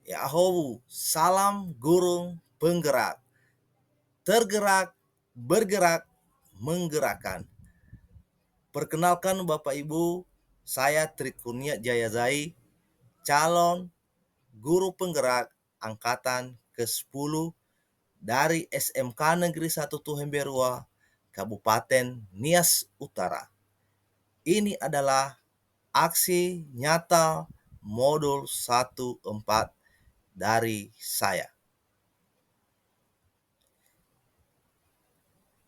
Yahowu, salam gurung penggerak, tergerak, bergerak, menggerakkan. Perkenalkan Bapak Ibu, saya Tri Kurnia Jayazai, calon guru penggerak angkatan ke-10 dari SMK Negeri 1 Tuhemberua, Kabupaten Nias Utara. Ini adalah aksi nyata modul 14 dari saya.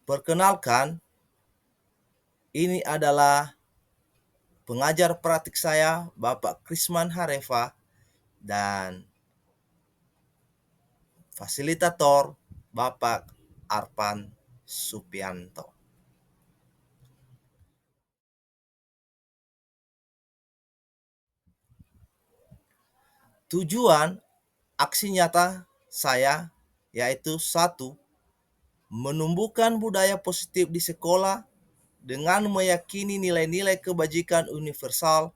Perkenalkan, ini adalah pengajar praktik saya, Bapak Krisman Harefa, dan fasilitator Bapak Arpan Supianto. Tujuan aksi nyata saya yaitu 1. Menumbuhkan budaya positif di sekolah dengan meyakini nilai-nilai kebajikan universal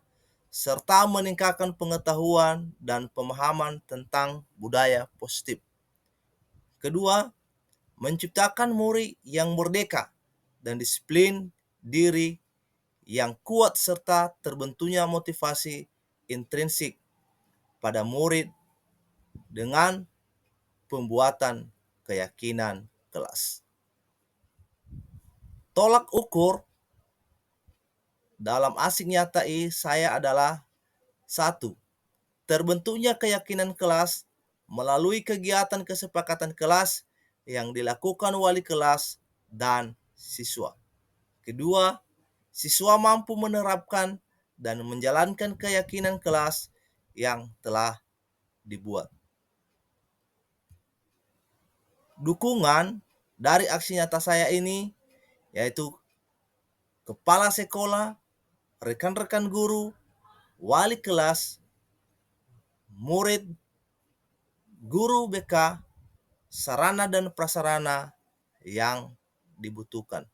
serta meningkatkan pengetahuan dan pemahaman tentang budaya positif. Kedua, menciptakan murid yang merdeka dan disiplin diri yang kuat serta terbentuknya motivasi intrinsik pada murid dengan pembuatan keyakinan kelas. Tolak ukur dalam aksi nyata ini saya adalah 1. Terbentuknya keyakinan kelas melalui kegiatan kesepakatan kelas yang dilakukan wali kelas dan siswa. Kedua, siswa mampu menerapkan dan menjalankan keyakinan kelas yang telah dibuat. Dukungan dari aksi nyata saya ini yaitu kepala sekolah, rekan-rekan guru, wali kelas, murid, guru BK, sarana dan prasarana yang dibutuhkan.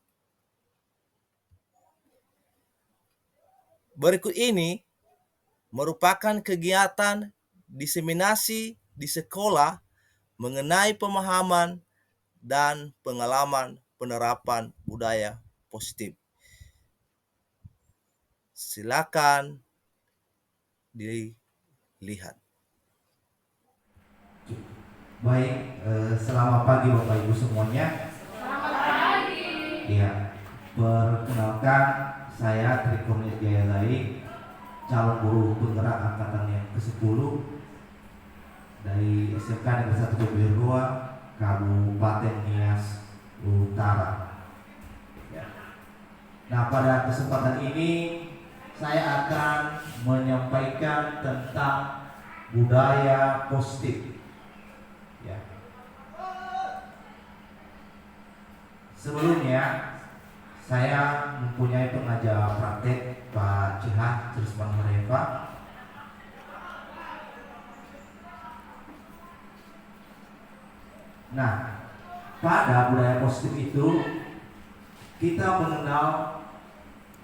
Berikut ini merupakan kegiatan diseminasi di sekolah mengenai pemahaman dan pengalaman penerapan budaya positif. Silakan dilihat. Baik, selamat pagi Bapak Ibu semuanya. Selamat pagi. Ya, perkenalkan saya Tri Kurnia Jayazai, calon guru penggerak angkatan yang ke-10 dari SMK Negeri 1 Tuhemberua, Kabupaten Nias Utara. Ya. Nah, pada kesempatan ini saya akan menyampaikan tentang budaya positif. Ya. Sebelumnya saya mempunyai pengajar praktek Pak Cihan Krisman Harefa. Nah, pada budaya positif itu kita mengenal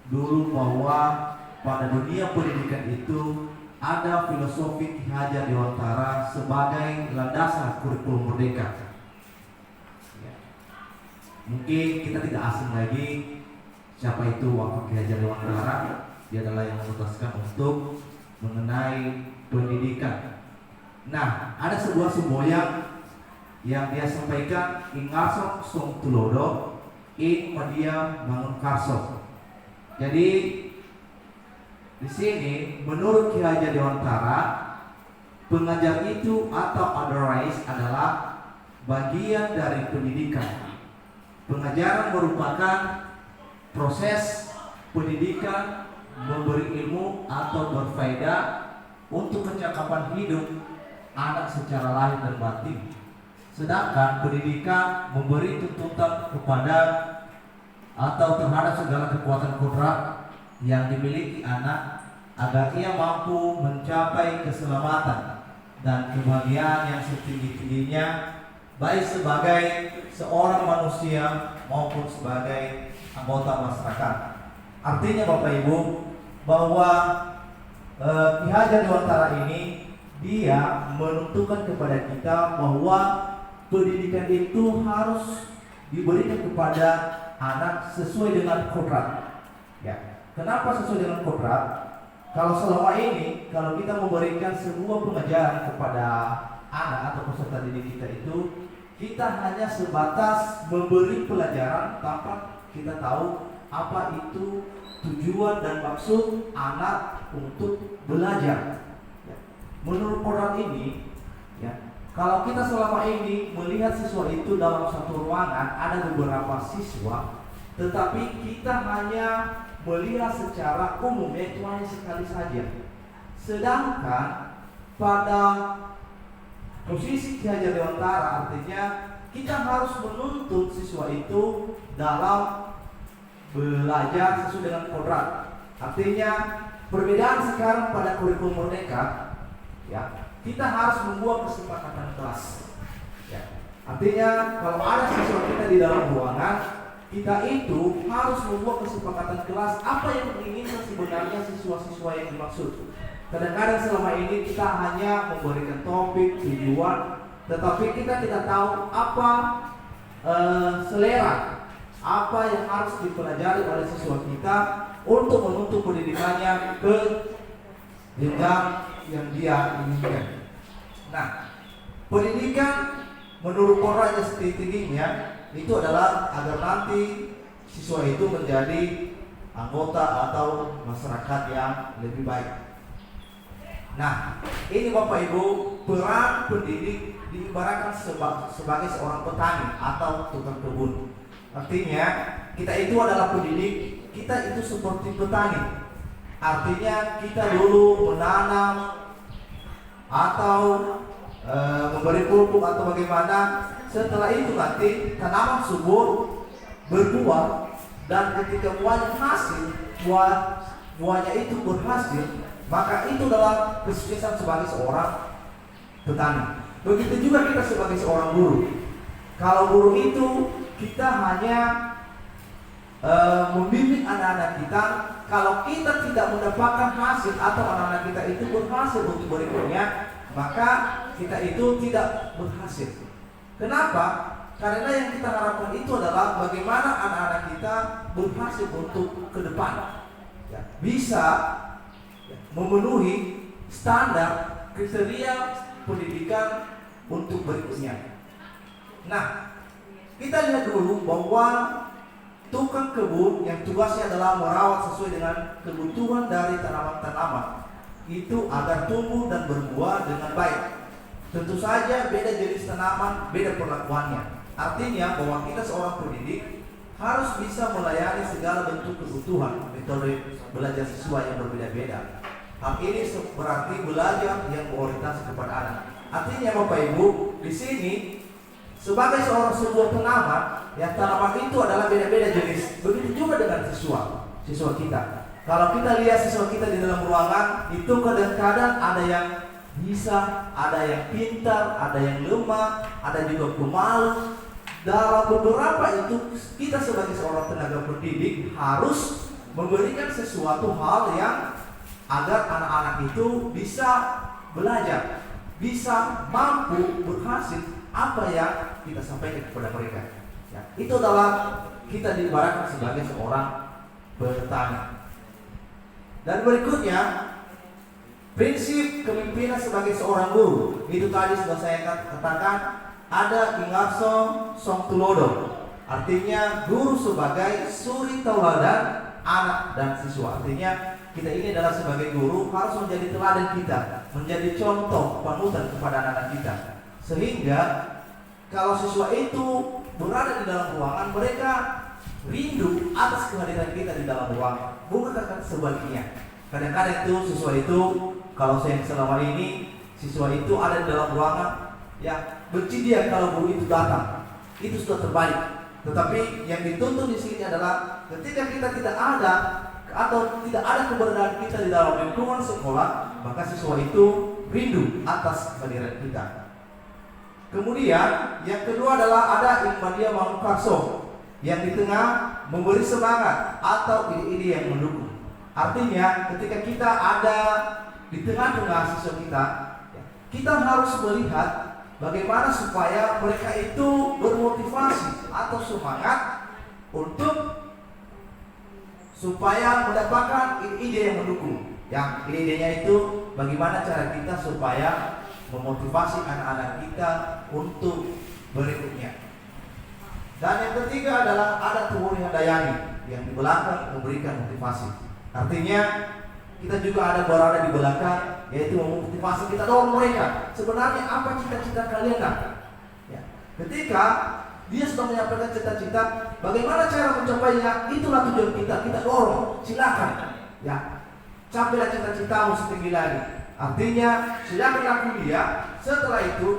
dulu bahwa pada dunia pendidikan itu ada filosofi Ki Hajar Dewantara sebagai landasan kurikulum merdeka. Ya. Mungkin kita tidak asing lagi siapa itu Wakil Ki Hajar Dewantara. Dia adalah yang memutuskan untuk mengenai pendidikan. Nah, ada sebuah semboyan yang dia sampaikan, ingasok song tulodo, in media bangun karso. Jadi di sini menurut Ki Hajar Dewantara, pengajar itu atau otherwise adalah bagian dari pendidikan. Pengajaran merupakan proses pendidikan memberi ilmu atau berfaedah untuk kecakapan hidup anak secara lahir dan batin. Sedangkan pendidikan memberi tuntutan kepada atau terhadap segala kekuatan kodrat yang dimiliki anak agar ia mampu mencapai keselamatan dan kebahagiaan yang setinggi-tingginya baik sebagai seorang manusia maupun sebagai anggota masyarakat. Artinya Bapak Ibu bahwa Ki Hajar Dewantara ini dia menentukan kepada kita bahwa pendidikan itu harus diberikan kepada anak sesuai dengan kodrat. Ya, kenapa sesuai dengan kodrat? Kalau selama ini, kalau kita memberikan sebuah pengajaran kepada anak atau peserta didik kita itu, kita hanya sebatas memberi pelajaran tanpa kita tahu apa itu tujuan dan maksud anak untuk belajar. Ya. Menurut kodrat ini, ya, kalau kita selama ini melihat siswa itu dalam satu ruangan ada beberapa siswa, tetapi kita hanya melihat secara umum, yaitu hanya sekali saja. Sedangkan pada posisi Ki Hajar Dewantara, artinya kita harus menuntut siswa itu dalam belajar sesuai dengan kodrat. Artinya perbedaan sekarang pada kurikulum merdeka, ya, kita harus membuat kesepakatan kelas. Ya. Artinya kalau ada siswa kita di dalam ruangan, kita itu harus membuat kesepakatan kelas apa yang diinginkan sebenarnya siswa-siswa yang dimaksud. Kadang-kadang selama ini kita hanya memberikan topik, tujuan, tetapi kita tidak tahu apa selera, apa yang harus dipelajari oleh siswa kita untuk menuntut pendidikannya ke jenjang yang dia inginkan. Nah, pendidikan menurut kodratnya setinggi-tingginya itu adalah agar nanti siswa itu menjadi anggota atau masyarakat yang lebih baik. Nah, ini Bapak Ibu, peran pendidik diibaratkan sebagai seorang petani atau tukang kebun. Artinya kita itu adalah pendidik, kita itu seperti petani. Artinya kita dulu menanam atau memberi pupuk atau bagaimana. Setelah itu nanti tanaman subur, berbuah, dan ketika buahnya hasil, buahnya itu berhasil, maka itu adalah kesuksesan sebagai seorang petani. Begitu juga kita sebagai seorang guru. Kalau guru itu kita hanya membimbing anak-anak kita. Kalau kita tidak mendapatkan hasil atau anak-anak kita itu berhasil untuk berikutnya, maka kita itu tidak berhasil. Kenapa? Karena yang kita harapkan itu adalah bagaimana anak-anak kita berhasil untuk ke depan, ya, bisa memenuhi standar kriteria pendidikan untuk berikutnya. Nah, kita lihat dulu bahwa tukang kebun yang tugasnya adalah merawat sesuai dengan kebutuhan dari tanaman-tanaman itu agar tumbuh dan berbuah dengan baik. Tentu saja beda jenis tanaman, beda perlakuannya. Artinya bahwa kita seorang pendidik harus bisa melayani segala bentuk kebutuhan metode belajar siswa yang berbeda-beda. Hal ini berarti belajar yang berorientasi kepada anak. Artinya Bapak Ibu, di sini sebagai sebuah tanaman, ya, tanaman itu adalah beda-beda jenis. Begitu juga dengan siswa kita. Kalau kita lihat siswa kita di dalam ruangan, itu kadang-kadang ada yang bisa, ada yang pintar, ada yang lemah, ada juga pemalu. Dalam beberapa itu kita sebagai seorang tenaga pendidik harus memberikan sesuatu hal yang agar anak-anak itu bisa belajar, bisa mampu berhasil apa yang kita sampaikan kepada mereka. Ya, itu adalah kita diibaratkan sebagai seorang petani. Dan berikutnya, prinsip kepemimpinan sebagai seorang guru. Itu tadi sudah saya katakan, ada ingarso song tulodo. Artinya guru sebagai suri tauladan anak dan siswa. Artinya kita ini adalah sebagai guru harus menjadi teladan kita, menjadi contoh panutan kepada anak-anak kita. Sehingga kalau siswa itu berada di dalam ruangan, mereka rindu atas kehadiran kita di dalam ruangan. Bukan sebaliknya. Kadang-kadang itu siswa itu, kalau saya selama ini siswa itu ada di dalam ruangan, ya, benci dia kalau guru itu datang. Itu sudah terbalik. Tetapi yang dituntut di sini adalah ketika kita tidak ada atau tidak ada keberadaan kita di dalam lingkungan sekolah, maka siswa itu rindu atas kehadiran kita. Kemudian yang kedua adalah ada Ilmadia Manukarso yang di tengah memberi semangat atau ide-ide yang mendukung. Artinya ketika kita ada di tengah-tengah siswa kita, ya, kita harus melihat bagaimana supaya mereka itu bermotivasi atau semangat untuk supaya mendapatkan ide yang mendukung. Yang idenya itu bagaimana cara kita supaya memotivasi anak-anak kita untuk berikutnya. Dan yang ketiga adalah ada Tuhan yang dayani yang di belakang memberikan motivasi. Artinya kita juga ada berada di belakang, yaitu memotivasi kita, dorong mereka. Sebenarnya apa cita-cita kalian nak? Ya. Ketika dia sudah menyampaikan cita-cita, bagaimana cara mencapainya? Itulah tujuan kita. Kita dorong, silakan. Ya, capailah cita-citamu setinggi lagi. Artinya silakan lakukan dia. Setelah itu,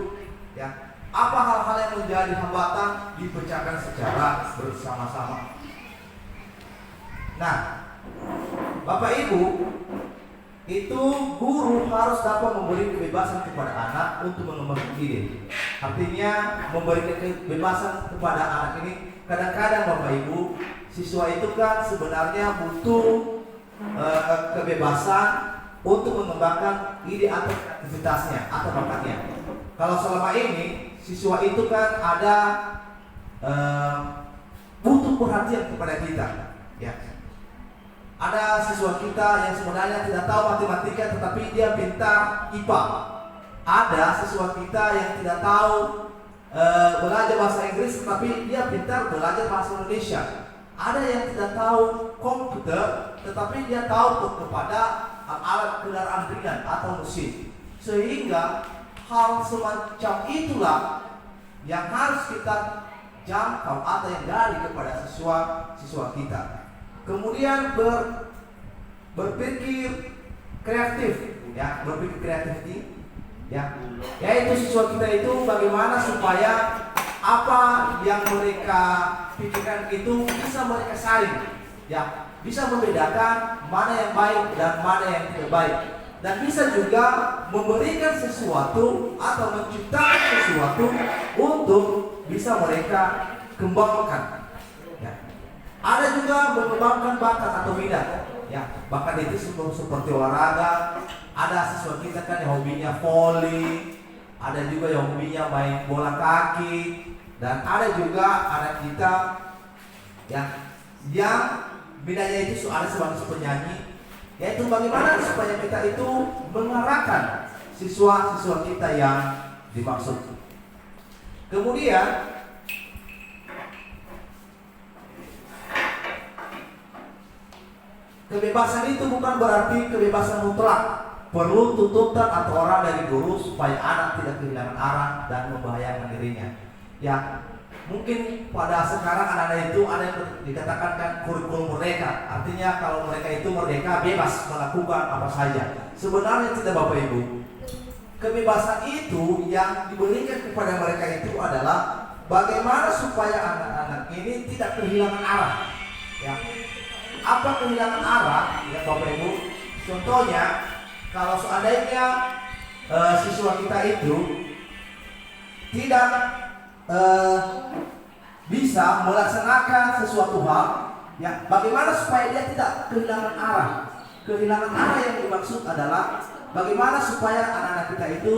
ya, apa hal-hal yang menjadi hambatan dipecahkan secara bersama-sama. Nah, Bapak Ibu, itu guru harus dapat memberi kebebasan kepada anak untuk mengembangkan ide. Artinya memberikan kebebasan kepada anak ini. Kadang-kadang Bapak Ibu, siswa itu kan sebenarnya butuh kebebasan untuk mengembangkan ide atau aktivitasnya atau bakatnya. Kalau selama ini siswa itu kan ada butuh perhatian kepada kita, ya. Ada siswa kita yang sebenarnya tidak tahu matematika tetapi dia pintar IPA. Ada siswa kita yang tidak tahu belajar bahasa Inggris tetapi dia pintar belajar bahasa Indonesia. Ada yang tidak tahu komputer tetapi dia tahu kepada alat kendaraan ringan atau mesin. Sehingga hal semacam itulah yang harus kita jangkau atau yang gali kepada siswa kita. Kemudian berpikir kreatif, ya, berpikir kreatif, ya, yaitu siswa kita itu bagaimana supaya apa yang mereka pikirkan itu bisa mereka saring, ya, bisa membedakan mana yang baik dan mana yang tidak baik, dan bisa juga memberikan sesuatu atau menciptakan sesuatu untuk bisa mereka kembangkan. Ada juga mengembangkan bakat atau minat, ya, bakat itu seperti olahraga. Ada siswa kita kan yang hobinya voli, ada juga yang hobinya main bola kaki, dan ada juga anak kita yang minatnya itu ada sebagai penyanyi. Yaitu bagaimana supaya kita itu mengarahkan siswa-siswa kita yang dimaksud. Kemudian kebebasan itu bukan berarti kebebasan mutlak. Perlu tuntutan atau orang dari guru supaya anak tidak kehilangan arah dan membahayakan dirinya. Ya, mungkin pada sekarang anak-anak itu ada yang dikatakan kan kurikulum merdeka. Artinya kalau mereka itu merdeka, bebas melakukan apa saja. Sebenarnya tidak, Bapak Ibu. Kebebasan itu yang diberikan kepada mereka itu adalah bagaimana supaya anak-anak ini tidak kehilangan arah. Ya. Apa kehilangan arah, ya Bapak Ibu? Contohnya, kalau seandainya siswa kita itu tidak bisa melaksanakan sesuatu hal, ya, bagaimana supaya dia tidak kehilangan arah? Kehilangan arah yang dimaksud adalah bagaimana supaya anak-anak kita itu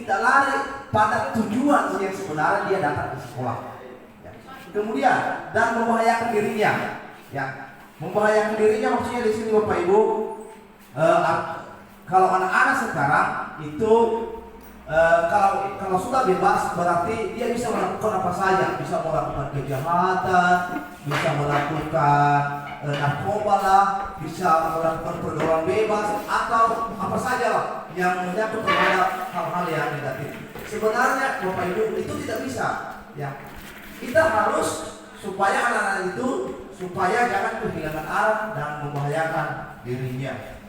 tidak lari pada tujuan yang sebenarnya dia datang ke sekolah. Ya. Kemudian dan membahayakan dirinya, ya. Membahayakan dirinya maksudnya di sini Bapak Ibu, kalau anak-anak sekarang itu kalau sudah bebas berarti dia bisa melakukan apa saja, bisa melakukan kejahatan, bisa melakukan narkoba lah, bisa melakukan pergaulan bebas atau apa saja lah yang menyangkut terhadap hal-hal yang negatif. Sebenarnya Bapak Ibu itu tidak bisa, ya. Kita harus supaya anak-anak itu supaya jangan kehilangan arah dan membahayakan dirinya.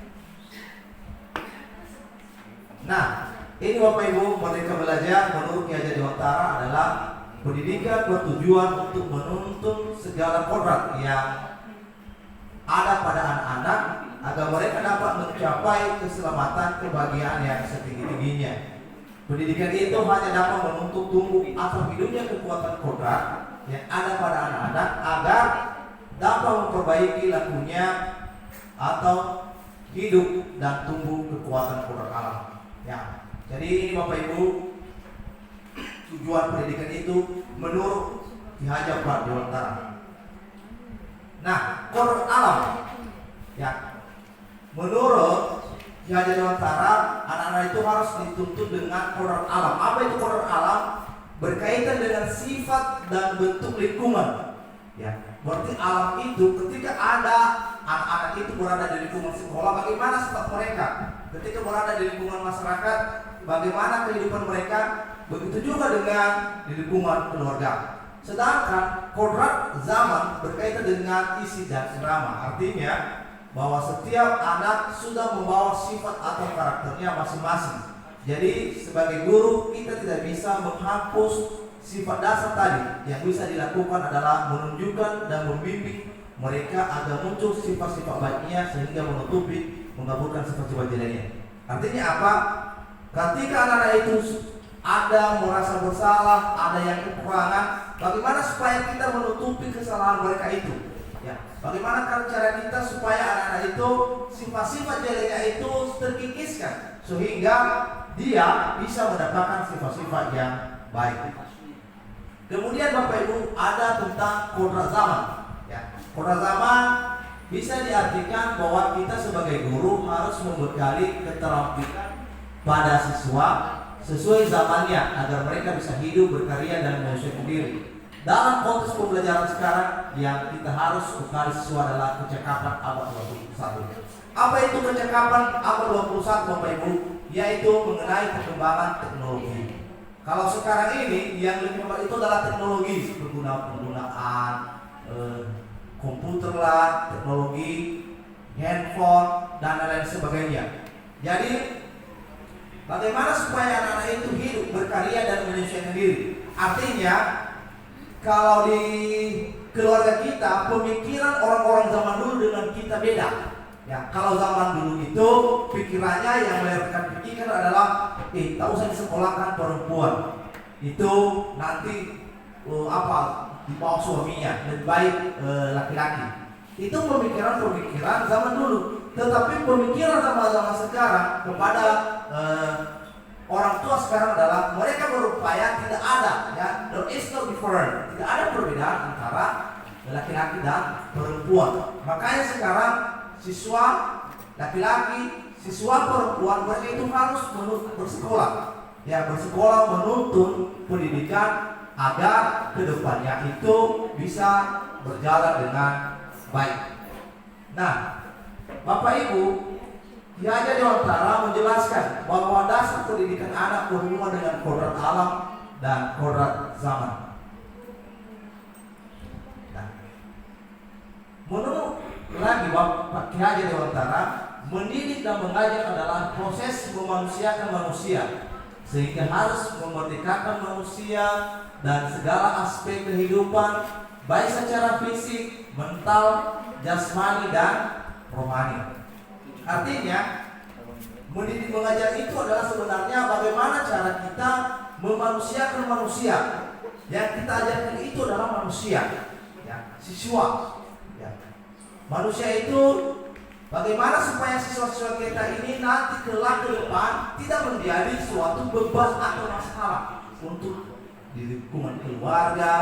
Nah, ini Bapak Ibu, Merdeka Belajar menurut Ki Hajar Dewantara adalah pendidikan bertujuan untuk menuntun segala kodrat yang ada pada anak-anak agar mereka dapat mencapai keselamatan kebahagiaan yang setinggi-tingginya. Pendidikan itu hanya dapat menuntut tumbuh atau hidupnya kekuatan kodrat yang ada pada anak-anak agar dapat memperbaiki lakunya atau hidup dan tumbuh kekuatan kodrat alam. Ya, Jadi ini Bapak Ibu, tujuan pendidikan itu menurut Ki Haji Abdul Dewantara. Nah, kodrat alam, ya, menurut Ki Haji Dewantara, anak-anak itu harus dituntut dengan kodrat alam. Apa itu kodrat alam? Berkaitan dengan sifat dan bentuk lingkungan. Ya, berarti alam itu ketika ada anak-anak itu berada di lingkungan sekolah, bagaimana sifat mereka? Ketika berada di lingkungan masyarakat, bagaimana kehidupan mereka? Begitu juga dengan di lingkungan keluarga. Sedangkan kodrat zaman berkaitan dengan isi dan irama. Artinya bahwa setiap anak sudah membawa sifat atau karakternya masing-masing. Jadi sebagai guru kita tidak bisa menghapus sifat dasar tadi. Yang bisa dilakukan adalah menunjukkan dan membimbing mereka agar muncul sifat-sifat baiknya sehingga menutupi menggabungkan sifat-sifat jeleknya. Artinya apa? Ketika anak-anak itu ada merasa bersalah, ada yang kekurangan, bagaimana supaya kita menutupi kesalahan mereka itu? Ya, bagaimana cara kita supaya anak-anak itu sifat-sifat jeleknya itu terkikiskan sehingga dia bisa mendapatkan sifat-sifat yang baik. Kemudian Bapak Ibu ada tentang kodrat zaman. Ya, kodrat zaman bisa diartikan bahwa kita sebagai guru harus membekali keterampilan pada siswa sesuai zamannya agar mereka bisa hidup, berkarya dan menyesuaikan diri. Dalam konteks pembelajaran sekarang yang kita harus bekali siswa adalah kecakapan abad 21. Apa itu kecakapan abad 21 Bapak Ibu? Yaitu mengenai perkembangan teknologi. Kalau sekarang ini yang lebih penting itu adalah teknologi, penggunaan komputer lah, teknologi, handphone dan lain sebagainya. Jadi bagaimana supaya anak-anak itu hidup, berkarya dan menyesuaikan diri? Artinya kalau di keluarga kita pemikiran orang-orang zaman dulu dengan kita beda. Ya, kalau zaman dulu itu pikirannya yang mereka pikirkan adalah tak usah disekolahkan perempuan. Itu nanti dibawa suaminya, lebih baik laki-laki. Itu pemikiran zaman dulu. Tetapi pemikiran zaman sekarang kepada orang tua sekarang adalah mereka berupaya tidak ada, ya, there is no difference, tidak ada perbedaan antara laki-laki dan perempuan. Makanya sekarang siswa laki-laki, siswa perempuan mereka itu harus bersekolah, ya, bersekolah menuntut pendidikan agar kedepannya itu bisa berjalan dengan baik. Nah, Bapak Ibu, Ki Haji Dewantara menjelaskan bahwa dasar pendidikan anak berhubungan dengan kodrat alam dan kodrat zaman. Nah, menurut lagi Bapak Ki Haji Dewantara, mendidik dan mengajar adalah proses memanusiakan manusia, sehingga harus memerdekakan manusia dan segala aspek kehidupan, baik secara fisik, mental, jasmani dan rohani. Artinya mendidik mengajar itu adalah sebenarnya bagaimana cara kita memanusiakan manusia. Yang kita ajarkan itu adalah manusia, ya, siswa. Ya. Manusia itu bagaimana supaya siswa-siswa kita ini nanti kelak ke depan tidak menjadi suatu beban atau masalah untuk di lingkungan keluarga,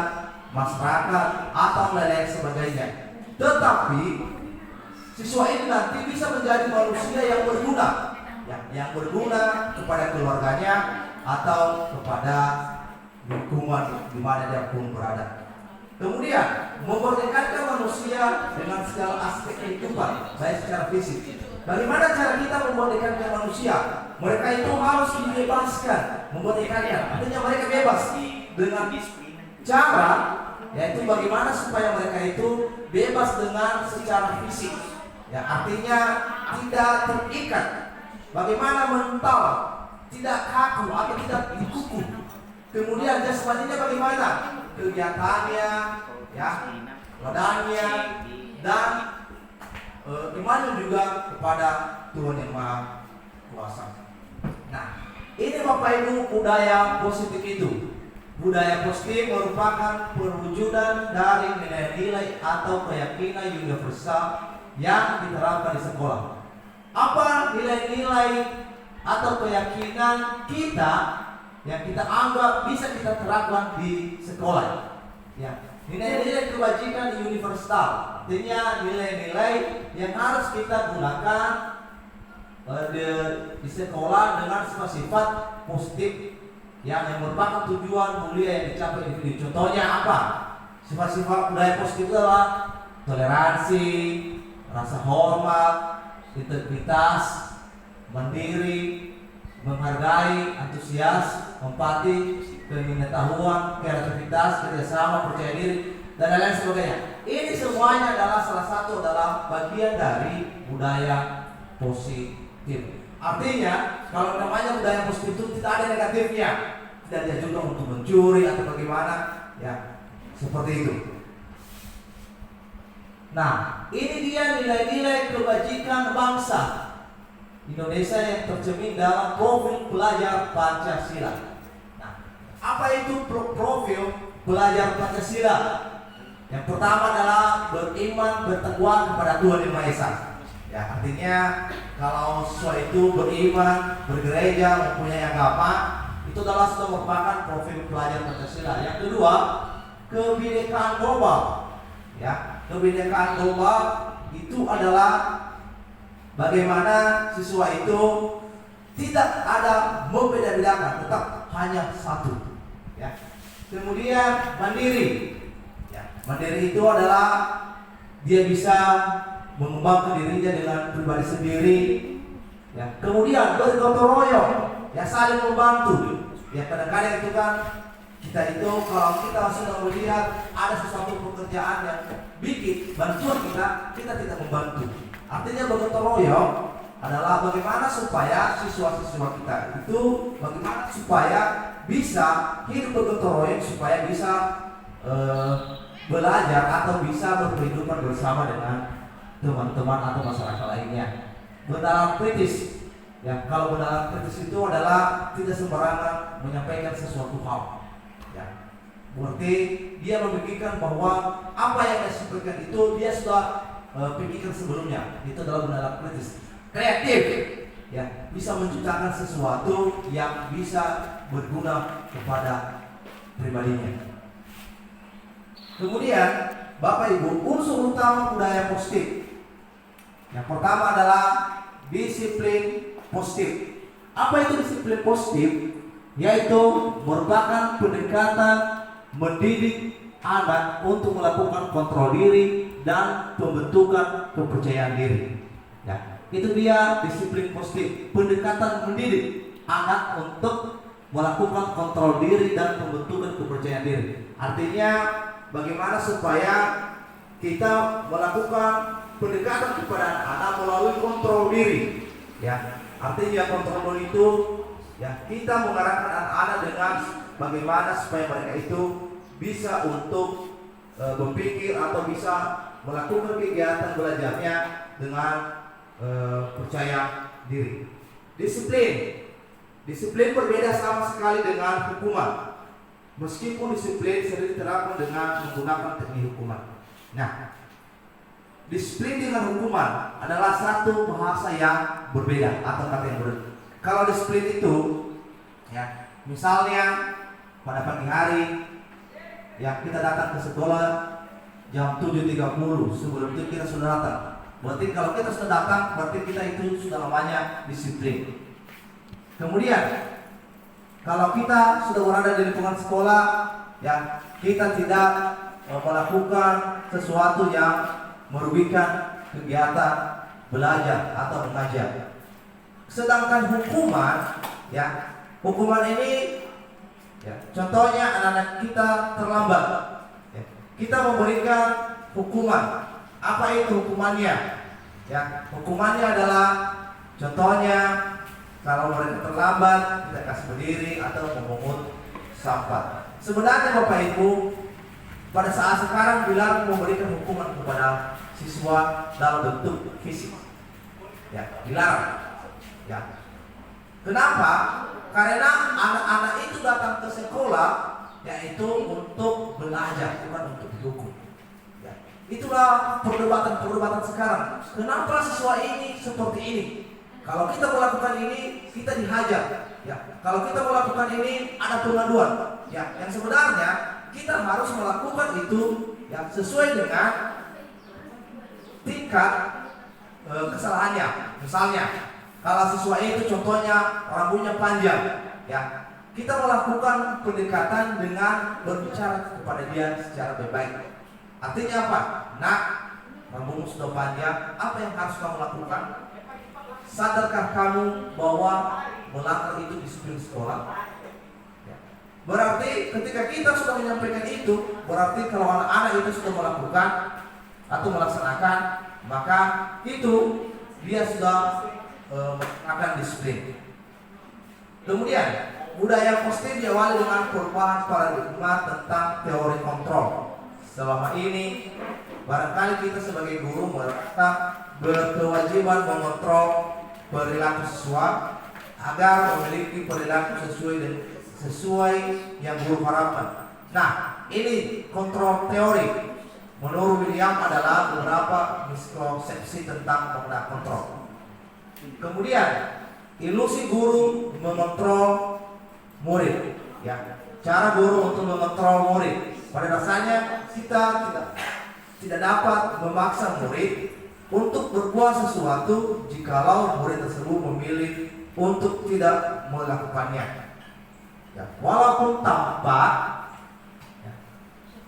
masyarakat atau lain-lain sebagainya. Tetapi siswa ini nanti bisa menjadi manusia yang berguna, ya, yang berguna kepada keluarganya atau kepada lingkungan di mana dia pun berada. Kemudian memerdekakan manusia dengan segala aspek kehidupan, baik secara fisik. Bagaimana cara kita memerdekakan manusia? Mereka itu harus dibebaskan, memerdekakannya. Artinya mereka bebas dengan cara, yaitu bagaimana supaya mereka itu bebas dengan secara fisik. Ya, artinya tidak terikat. Bagaimana mental tidak kaku atau tidak dikuku. Kemudian jasmaninya bagaimana? Kegiatannya, ya, badannya dan imannya juga kepada Tuhan Yang Maha Kuasa. Nah, ini Bapak Ibu budaya positif itu. Budaya positif merupakan perwujudan dari nilai-nilai atau keyakinan universal yang diterapkan di sekolah. Apa nilai-nilai atau keyakinan kita yang kita anggap bisa kita terapkan di sekolah. Ya, nilai-nilai kebajikan universal, artinya nilai-nilai yang harus kita gunakan di sekolah dengan sifat-sifat positif yang merupakan tujuan mulia yang dicapai individu. Contohnya apa? Sifat-sifat budaya positif adalah toleransi, rasa hormat, integritas, mandiri, menghargai, antusias, empati, pengetahuan, kreativitas, kerjasama, percaya diri, dan lain-lain sebagainya. Ini semuanya adalah salah satu adalah bagian dari budaya positif. Artinya, kalau namanya budaya positif itu tidak ada negatifnya, tidak dianjurkan untuk mencuri atau bagaimana, ya seperti itu. Nah, ini dia nilai-nilai kebajikan bangsa Indonesia yang tercermin dalam profil pelajar Pancasila. Nah, apa itu profil pelajar Pancasila? Yang pertama adalah beriman bertakwa kepada Tuhan Yang Maha Esa. Ya, artinya kalau siswa itu beriman, bergereja, mempunyai agama, itu adalah sudah merupakan profil pelajar Pancasila. Yang kedua, kebinekaan global. Ya, kebinekaan global itu adalah bagaimana siswa itu tidak ada membeda-bedakan, tetap hanya satu. Ya. Kemudian mandiri. Ya, mandiri itu adalah dia bisa mengembangkan dirinya dengan pribadi sendiri. Ya. Kemudian bergotong royong, ya saling membantu. Ya, kadang-kadang itu kan kita itu kalau kita sudah melihat ada sesuatu pekerjaan yang bikin bantuan kita tidak membantu. Artinya bergotong royong adalah bagaimana supaya siswa-siswa kita itu bagaimana supaya bisa hidup bergotong royong, supaya bisa belajar atau bisa berkehidupan bersama dengan teman-teman atau masyarakat lainnya. Bernalar kritis. Ya, kalau bernalar kritis itu adalah tidak sembarangan menyampaikan sesuatu hal. Ya, berarti dia memikirkan bahwa apa yang dia sampaikan itu dia sudah pikirkan sebelumnya. Itu adalah bernalar kritis. Kreatif, ya, bisa menciptakan sesuatu yang bisa berguna kepada pribadinya. Kemudian, Bapak Ibu, unsur utama budaya positif. Yang pertama adalah disiplin positif. Apa itu disiplin positif? Yaitu merupakan pendekatan mendidik anak untuk melakukan kontrol diri dan pembentukan kepercayaan diri. Ya, itu dia disiplin positif, pendekatan mendidik anak untuk melakukan kontrol diri dan pembentukan kepercayaan diri. Artinya bagaimana supaya kita melakukan pendekatan kepada anak melalui kontrol diri. Ya, artinya kontrol diri itu ya kita mengarahkan anak-anak dengan bagaimana supaya mereka itu bisa untuk berpikir atau bisa melakukan kegiatan belajarnya dengan percaya diri. Disiplin berbeda sama sekali dengan hukuman. Meskipun disiplin sering diterapkan dengan menggunakan teknik hukuman. Nah, disiplin dengan hukuman adalah satu bahasa yang berbeda atau kata yang berbeda. Kalau disiplin itu, ya, misalnya pada pagi hari, ya kita datang ke sekolah jam 7.30, sebelum itu kita sudah datang. Berarti kalau kita sudah datang, berarti kita itu sudah namanya disiplin. Kemudian, kalau kita sudah berada di lingkungan sekolah, ya kita tidak melakukan sesuatu yang merugikan kegiatan belajar atau mengajar. Sedangkan hukuman, ya hukuman ini, ya, contohnya anak-anak kita terlambat, ya, kita memberikan hukuman. Apa itu hukumannya? Ya, hukumannya adalah contohnya kalau mereka terlambat kita kasih berdiri atau memungut sampah. Sebenarnya Bapak Ibu pada saat sekarang dilarang memberikan hukuman kepada siswa dalam bentuk fisik. Ya, dilarang. Ya. Kenapa? Karena anak-anak itu datang ke sekolah yaitu untuk belajar, bukan untuk dihukum. Ya. Itulah perdebatan sekarang. Kenapa siswa ini seperti ini? Kalau kita melakukan ini, kita dihajar. Ya, kalau kita melakukan ini ada pengaduan. Ya, yang sebenarnya kita harus melakukan itu ya sesuai dengan tingkat kesalahannya. Misalnya, kalau siswa itu contohnya rambutnya panjang, ya kita melakukan pendekatan dengan berbicara kepada dia secara baik-baik. Artinya apa? Nak, rambutmu sudah panjang, apa yang harus kamu lakukan? Sadarkah kamu bahwa melanggar itu disiplin sekolah? Ya. Berarti ketika kita sudah menyampaikan itu, berarti kalau anak-anak itu sudah melakukan atau melaksanakan, maka itu dia sudah akan disiplin. Kemudian budaya positif diawali dengan perubahan paradigma tentang teori kontrol. Selama ini barangkali kita sebagai guru merasa berkewajiban mengontrol perilaku siswa agar memiliki perilaku sesuai yang guru harapkan. Nah, ini kontrol teori menurut William adalah beberapa miskonsepsi tentang makna kontrol. Kemudian ilusi guru mengontrol murid, ya. Cara guru untuk mengontrol murid. Pada dasarnya kita tidak dapat memaksa murid untuk berbuat sesuatu jikalau murid tersebut memilih untuk tidak melakukannya. Ya, walaupun tampak ya,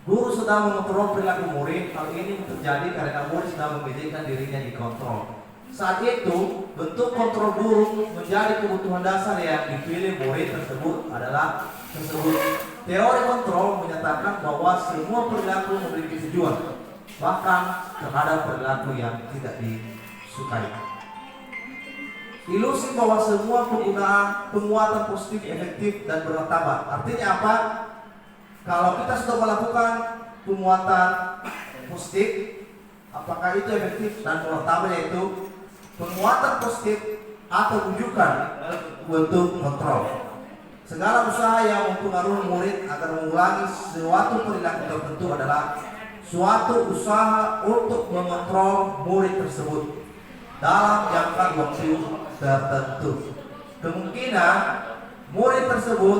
guru sedang mengontrol perilaku murid, hal ini terjadi karena murid sedang menjadikan dirinya dikontrol. Saat itu, bentuk kontrol guru menjadi kebutuhan dasar yang dipilih murid tersebut adalah tersebut. Teori kontrol menyatakan bahwa semua perilaku memiliki tujuan, bahkan terhadap perilaku yang tidak disukai. Ilusi bahwa semua penggunaan penguatan positif efektif dan bermartabat. Artinya apa? Kalau kita sudah melakukan penguatan positif, apakah itu efektif dan bermartabat, yaitu penguatan positif atau rujukan bentuk kontrol. Segala usaha yang mempengaruhi murid agar mengulangi suatu perilaku tertentu adalah suatu usaha untuk mengontrol murid tersebut dalam jangka waktu tertentu. Kemungkinan murid tersebut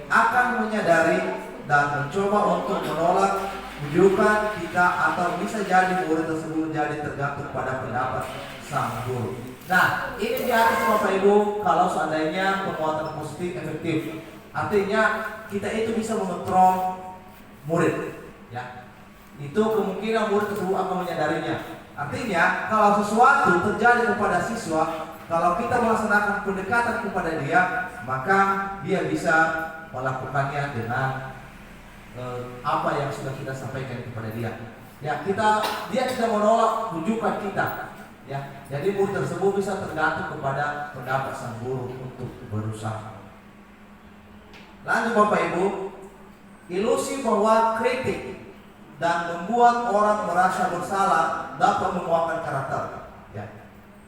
akan menyadari dan mencoba untuk menolak rujukan kita, atau bisa jadi murid tersebut menjadi tergantung pada pendapat sang guru. Nah, ini di atas Bapak Ibu, kalau seandainya penguatan positif efektif, artinya kita itu bisa mengontrol murid, ya. Itu kemungkinan murid tersebut akan menyadarinya. Artinya, kalau sesuatu terjadi kepada siswa, kalau kita melaksanakan pendekatan kepada dia, maka dia bisa melakukannya dengan apa yang sudah kita sampaikan kepada dia. Ya, dia tidak menolak rujukan kita. Ya, jadi murid tersebut bisa tergantung kepada pendapat sang guru untuk berusaha. Lanjut Bapak Ibu, ilusi bahwa kritik dan membuat orang merasa bersalah dapat menguatkan karakter. Ya,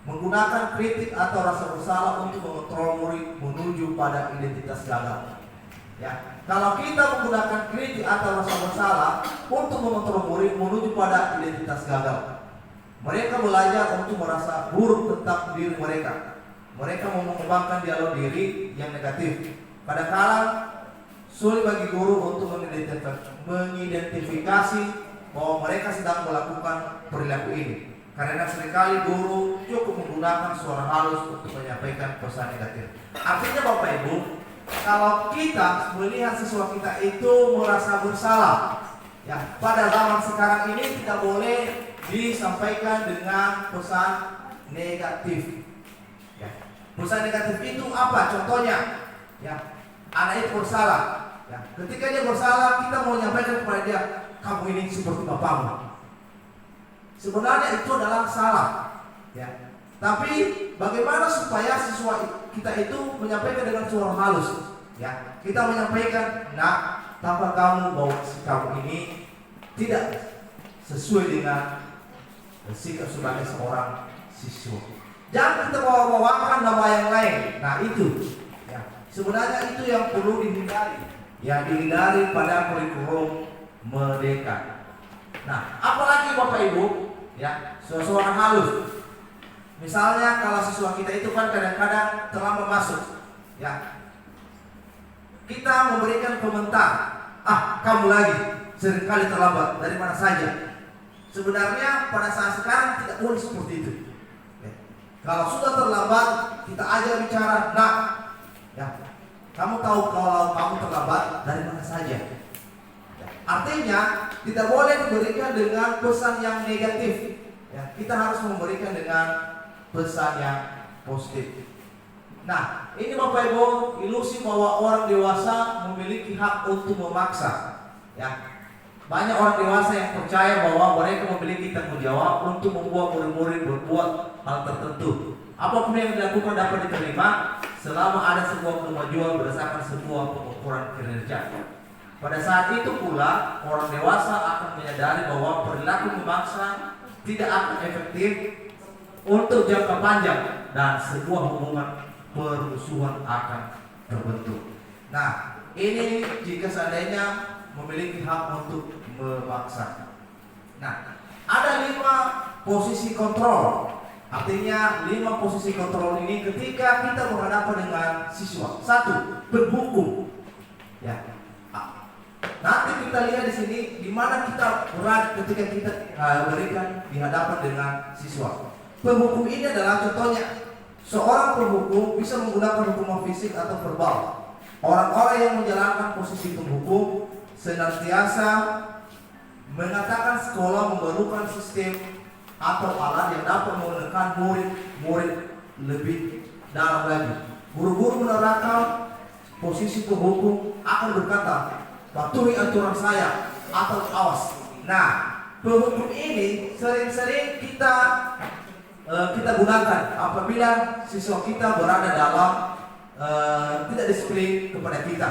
menggunakan kritik atau rasa bersalah untuk mengontrol murid menuju pada identitas gagal. Ya, kalau kita menggunakan kritik atau rasa bersalah untuk mengontrol murid menuju pada identitas gagal, mereka belajar untuk merasa buruk tentang diri mereka. Mereka mengembangkan dialog diri yang negatif. Kadang-kadang sulit bagi guru untuk mengidentifikasi bahwa mereka sedang melakukan perilaku ini, karena seringkali guru cukup menggunakan suara halus untuk menyampaikan pesan negatif. Artinya Bapak Ibu, kalau kita melihat siswa kita itu merasa bersalah, ya, pada zaman sekarang ini tidak boleh disampaikan dengan pesan negatif. Ya. Pesan negatif itu apa? Contohnya, ya, anak itu bersalah. Ya. Ketika dia bersalah, kita mau menyampaikan kepada dia, kamu ini seperti bapakmu. Sebenarnya itu adalah salah. Ya. Tapi bagaimana supaya siswa kita itu menyampaikan dengan suara halus? Ya. Kita menyampaikan, nah, tanpa kamu bahwa kamu ini tidak sesuai dengan sikap sebagai seorang siswa. Jangan kita bawa-bawakan nama yang lain. Nah itu, ya, sebenarnya itu yang perlu dihindari. Ya, dihindari pada kurikulum merdeka. Nah, apalagi Bapak Ibu, ya, suara halus. Misalnya kalau siswa kita itu kan kadang-kadang terlambat masuk, ya. Kita memberikan komentar, kamu lagi seringkali terlambat, dari mana saja. Sebenarnya pada saat sekarang tidak boleh seperti itu. Ya. Kalau sudah terlambat, kita ajar bicara, nah, ya, kamu tahu kalau kamu terlambat dari mana saja. Ya. Artinya tidak boleh diberikan dengan pesan yang negatif. Ya. Kita harus memberikan dengan pesan yang positif. Nah, ini Bapak Ibu, ilusi bahwa orang dewasa memiliki hak untuk memaksa. Ya, banyak orang dewasa yang percaya bahwa mereka memiliki tanggung jawab untuk membuat murid-murid berbuat hal tertentu. Apapun yang dilakukan dapat diterima selama ada sebuah kemajuan berdasarkan sebuah pengukuran kinerja. Pada saat itu pula orang dewasa akan menyadari bahwa perilaku memaksa tidak akan efektif untuk jangka panjang dan sebuah hubungan permusuhan akan terbentuk. Nah, ini jika seandainya memiliki hak untuk memaksa. Nah, ada 5 posisi kontrol. Artinya 5 posisi kontrol ini ketika kita berhadapan dengan siswa. 1, penghukum. Ya. Nanti kita lihat di sini di mana kita berada ketika kita berikan di hadapan dengan siswa. Penghukum ini adalah contohnya seorang penghukum bisa menggunakan hukuman fisik atau verbal. Orang-orang yang menjalankan posisi penghukum senantiasa mengatakan sekolah memerlukan sistem atau alat yang dapat menekan murid-murid lebih dalam lagi. Guru-guru menerapkan posisi penghukum akan berkata, patuhi aturan saya atau awas. Nah, penghukum ini sering-sering kita gunakan apabila siswa kita berada dalam tidak disiplin kepada kita.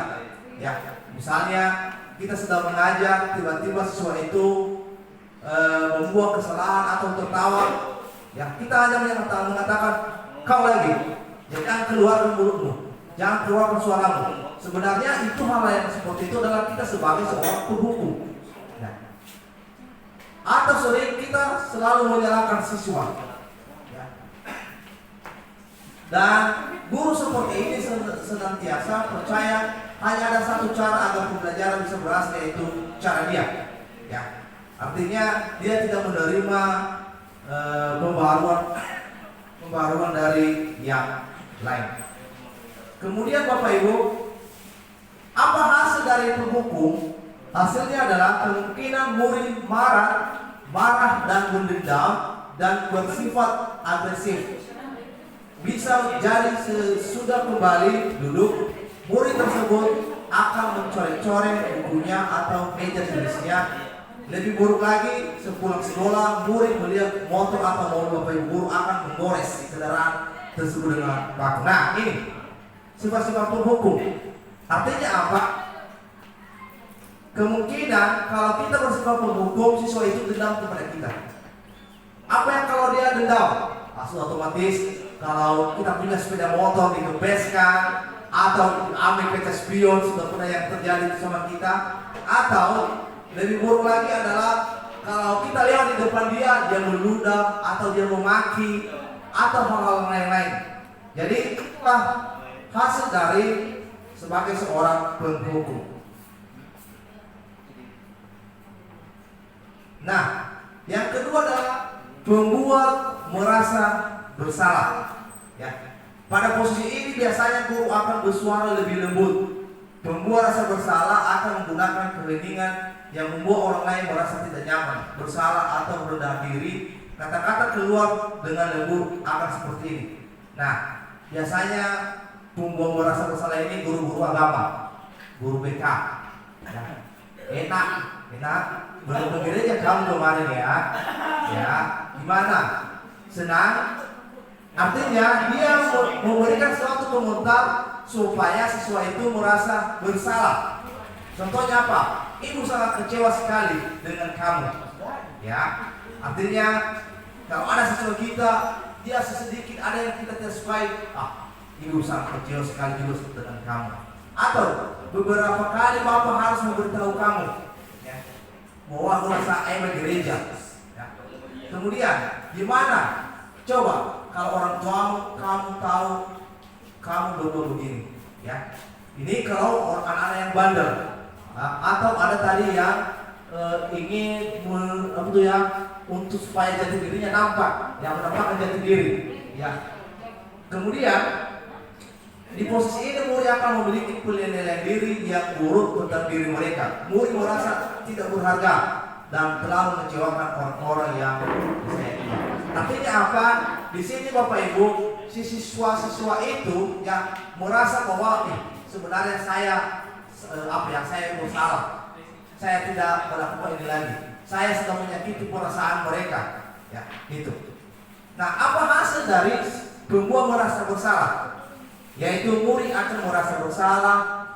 Ya, misalnya kita sedang mengajar, tiba-tiba siswa itu membuat kesalahan atau tertawa. Ya, kita hanya mengatakan, kau lagi, jangan keluarkan mulutmu, jangan keluarkan suaramu. Sebenarnya itu hal yang seperti itu adalah kita sebagai seorang penghukum. Ya. Atau sering kita selalu menyalahkan siswa. Dan guru seperti ini senantiasa percaya hanya ada satu cara agar pembelajaran bisa berhasil, yaitu cara dia. Ya, artinya dia tidak menerima pembaruan dari yang lain. Kemudian Bapak Ibu, apa hasil dari penghukum? Hasilnya adalah kemungkinan murid marah dan mendendam dan bersifat agresif. Bisa jadi sesudah kembali duduk, murid tersebut akan mencoret-coret bukunya atau meja tulisnya. Lebih buruk lagi, sepulang sekolah, murid melihat motor atau mobil Bapak Ibu guru akan menggores kendaraan tersebut dengan paku. Nah, ini sifat-sifat penghukum. Artinya apa? Kemungkinan kalau kita bersifat penghukum, siswa itu dendam kepada kita. Apa yang kalau dia dendam? Pasti otomatis kalau kita punya sepeda motor dikempeskan atau ambil peta spion, sudah pernah yang terjadi sama kita. Atau lebih buruk lagi adalah kalau kita lihat di depan dia meludah atau dia memaki atau hal-hal lain-lain. Jadi itulah hasil dari sebagai seorang penghukum. Nah, yang kedua adalah membuat merasa bersalah. Ya. Pada posisi ini biasanya guru akan bersuara lebih lembut. Membuat rasa bersalah akan menggunakan keheningan yang membuat orang lain merasa tidak nyaman, bersalah atau rendah diri. Kata-kata keluar dengan lembut akan seperti ini. Nah, biasanya pembuat merasa bersalah ini guru-guru agama, guru BK. Ya. Enak. Belum ke gereja kamu kemarin ya. Ya, gimana? Senang? Artinya dia memberikan suatu komentar supaya siswa itu merasa bersalah. Contohnya apa? Ibu sangat kecewa sekali dengan kamu. Ya, artinya kalau ada siswa kita, dia sedikit ada yang kita tidak sukai, ibu sangat kecewa sekali juga dengan kamu. Atau beberapa kali bapak harus memberitahu kamu, ya, bahwa aku rasa gereja. Ya. Kemudian gimana? Coba kalau orang tuamu, kamu tahu kamu berbuat begini, ya. Ini kalau orang anak-anak yang bandel, atau ada tadi yang ingin untuk supaya jati dirinya nampak, yang menampakkan jati diri, ya. Kemudian di posisi ini murid akan memiliki penilaian diri yang buruk tentang diri mereka. Murid merasa tidak berharga dan telah mengecewakan orang-orang yang disayangi. Artinya apa? Di sini Bapak Ibu, si siswa-siswa itu yang merasa bahwa sebenarnya saya saya bersalah. Saya tidak melakukan ini lagi. Saya sedang menyakiti perasaan mereka. Ya, itu. Nah, apa hasil dari pembuat merasa bersalah? Yaitu murid akan merasa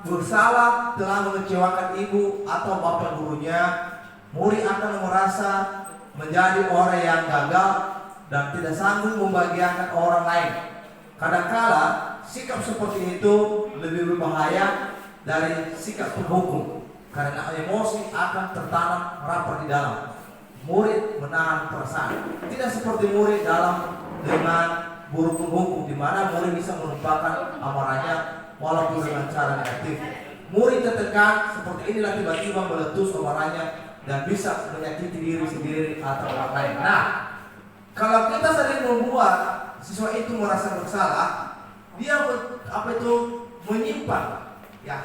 bersalah telah mengecewakan ibu atau bapak gurunya. Murid akan merasa menjadi orang yang gagal dan tidak sanggup membahagiakan orang lain. Kadangkala sikap seperti itu lebih berbahaya dari sikap penghukum, karena emosi akan tertanam rapat di dalam. Murid menahan perasaan, tidak seperti murid dengan guru penghukum, di mana murid bisa melupakan amarahnya walaupun dengan cara negatif. Murid tertekan seperti inilah tiba-tiba meletus amarahnya dan bisa menyakiti diri sendiri atau orang lain. Nah, kalau kita sering membuat siswa itu merasa bersalah, dia menyimpan, ya,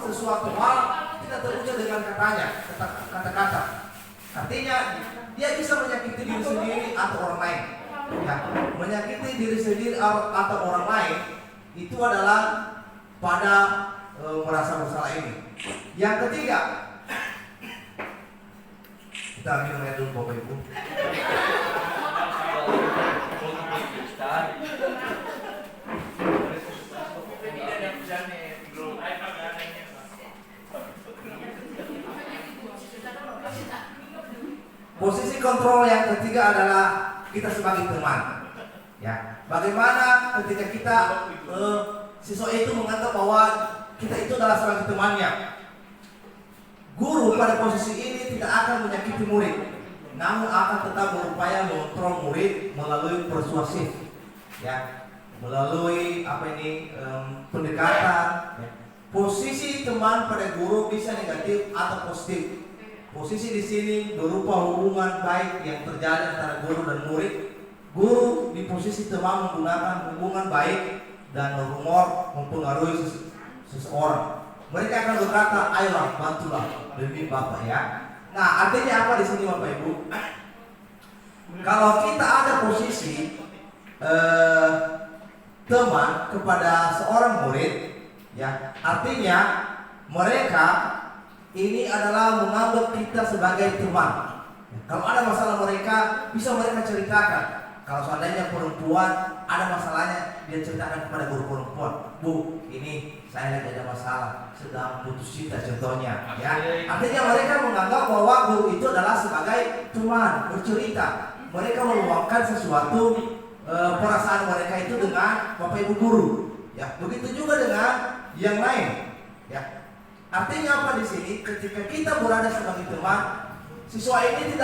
sesuatu hal tidak terucap dengan kata-kata. Artinya dia bisa menyakiti diri sendiri atau orang lain. Ya, menyakiti diri sendiri atau orang lain itu adalah pada merasa bersalah ini. Yang ketiga, kita minum air dulu Bapak Ibu. Posisi kontrol yang ketiga adalah kita sebagai teman. Ya, bagaimana ketika kita siswa itu menganggap bahwa kita itu adalah sebagai temannya. Guru pada posisi ini tidak akan menyakiti murid, namun akan tetap berupaya mengontrol murid melalui persuasif, ya, melalui pendekatan. Ya. Posisi teman pada guru bisa negatif atau positif. Posisi di sini berupa hubungan baik yang terjadi antara guru dan murid. Guru di posisi teman menggunakan hubungan baik dan humor mempengaruhi seseorang. Mereka akan berkata, ayolah bantulah demi Bapak, ya. Nah, artinya apa di sini Bapak Ibu? Kalau kita ada posisi teman kepada seorang murid, ya, artinya mereka ini adalah menganggap kita sebagai teman. Kalau ada masalah mereka bisa mereka ceritakan. Kalau seandainya perempuan ada masalahnya, dia ceritakan kepada guru perempuan, Bu, ini saya lagi ada masalah, sedang putus cinta contohnya, ya. Artinya mereka menganggap bahwa guru itu adalah sebagai teman, bercerita. Mereka meluangkan sesuatu perasaan mereka itu dengan Bapak Ibu guru, ya. Begitu juga dengan yang lain, ya. Artinya apa di sini? Ketika kita berada sebagai teman, siswa ini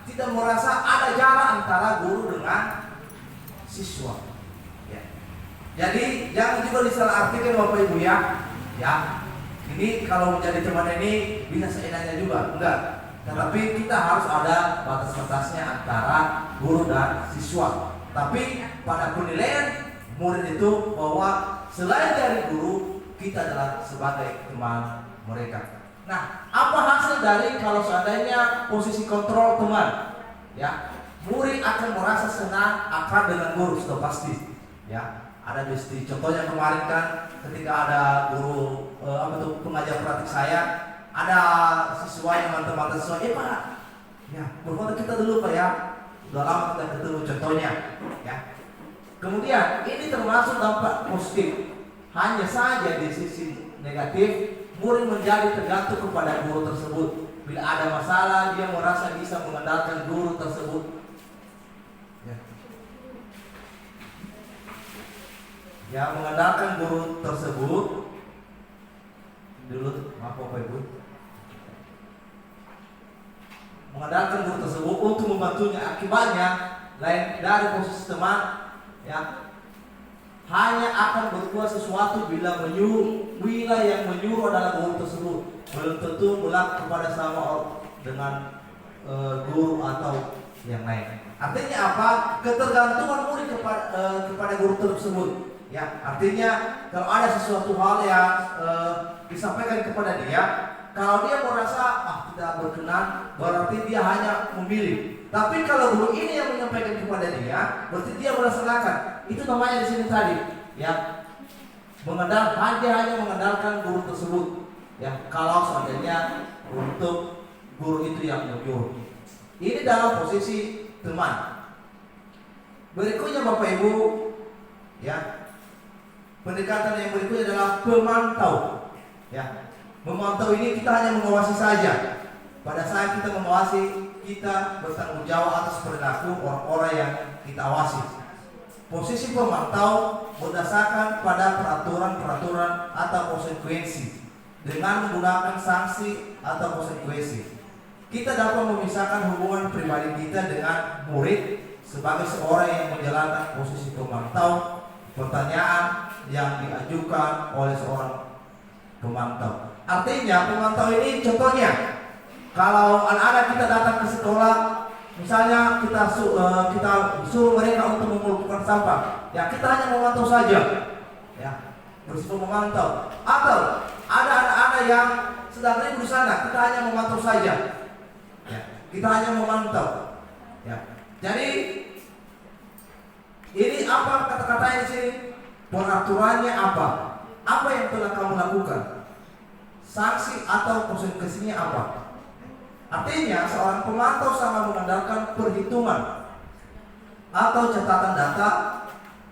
tidak merasa ada jarak antara guru dengan siswa. Ya. Jadi jangan juga disalahartikan Bapak Ibu, ya. Ya. Ini kalau menjadi teman ini bisa seenaknya juga, enggak. Tetapi kita harus ada batas-batasnya antara guru dan siswa. Tapi pada penilaian murid itu bahwa selain dari guru, kita adalah sebagai teman mereka. Nah, apa hasil dari kalau seandainya posisi kontrol teman? Ya, murid akan merasa senang akrab dengan guru, sudah pasti. Ya, ada besti. Contohnya kemarin kan ketika ada guru pengajar praktik saya, ada siswa yang mantan-mantan siswa, Pak, ya, berfoto kita dulu Pak, ya. Udah lama kita ketemu, contohnya, ya. Kemudian ini termasuk dampak positif. Hanya saja di sisi negatif, murid menjadi tergantung kepada guru tersebut. Bila ada masalah, dia merasa bisa mengandalkan guru tersebut. Ya, mengandalkan guru tersebut. Dulu, maaf Bapak Ibu. Mengandalkan guru tersebut untuk membantu tentunya akibatnya lain dari posisi teman, ya, hanya akan berbuat sesuatu bila yang menyuruh adalah guru tersebut, belum tentu berlaku kepada sama orang dengan guru atau yang lain. Artinya apa? Ketergantungan murid kepada guru tersebut. Ya, artinya kalau ada sesuatu hal yang disampaikan kepada dia, kalau dia merasa tidak berkenan, berarti dia hanya memilih. Tapi kalau guru ini yang menyampaikan kepada dia, berarti dia melaksanakan. Itu namanya di sini tadi, ya, hanya mengandalkan guru tersebut. Ya, kalau seandainya untuk guru itu yang menyuruh. Ini dalam posisi teman. Berikutnya Bapak Ibu, ya, pendekatan yang berikutnya adalah pemantau. Ya, memantau ini kita hanya mengawasi saja. Pada saat kita mengawasi, kita bertanggung jawab atas perilaku orang-orang yang kita awasi. Posisi pemantau berdasarkan pada peraturan-peraturan atau konsekuensi dengan menggunakan sanksi atau konsekuensi. Kita dapat memisahkan hubungan pribadi kita dengan murid sebagai seorang yang menjalankan posisi pemantau. Pertanyaan yang diajukan oleh seorang pemantau. Artinya pemantau ini contohnya, kalau anak-anak kita datang ke sekolah, misalnya kita suruh mereka untuk mengumpulkan sampah, ya kita hanya memantau saja, ya, bersifat memantau. Atau ada anak-anak yang sedang ribut di sana, kita hanya memantau saja, ya, kita hanya memantau, ya. Jadi ini apa kata-katanya di sini? Peraturannya apa? Apa yang telah kamu lakukan? Sanksi atau konsekuensinya apa? Artinya seorang pemantau sangat mengandalkan perhitungan atau catatan data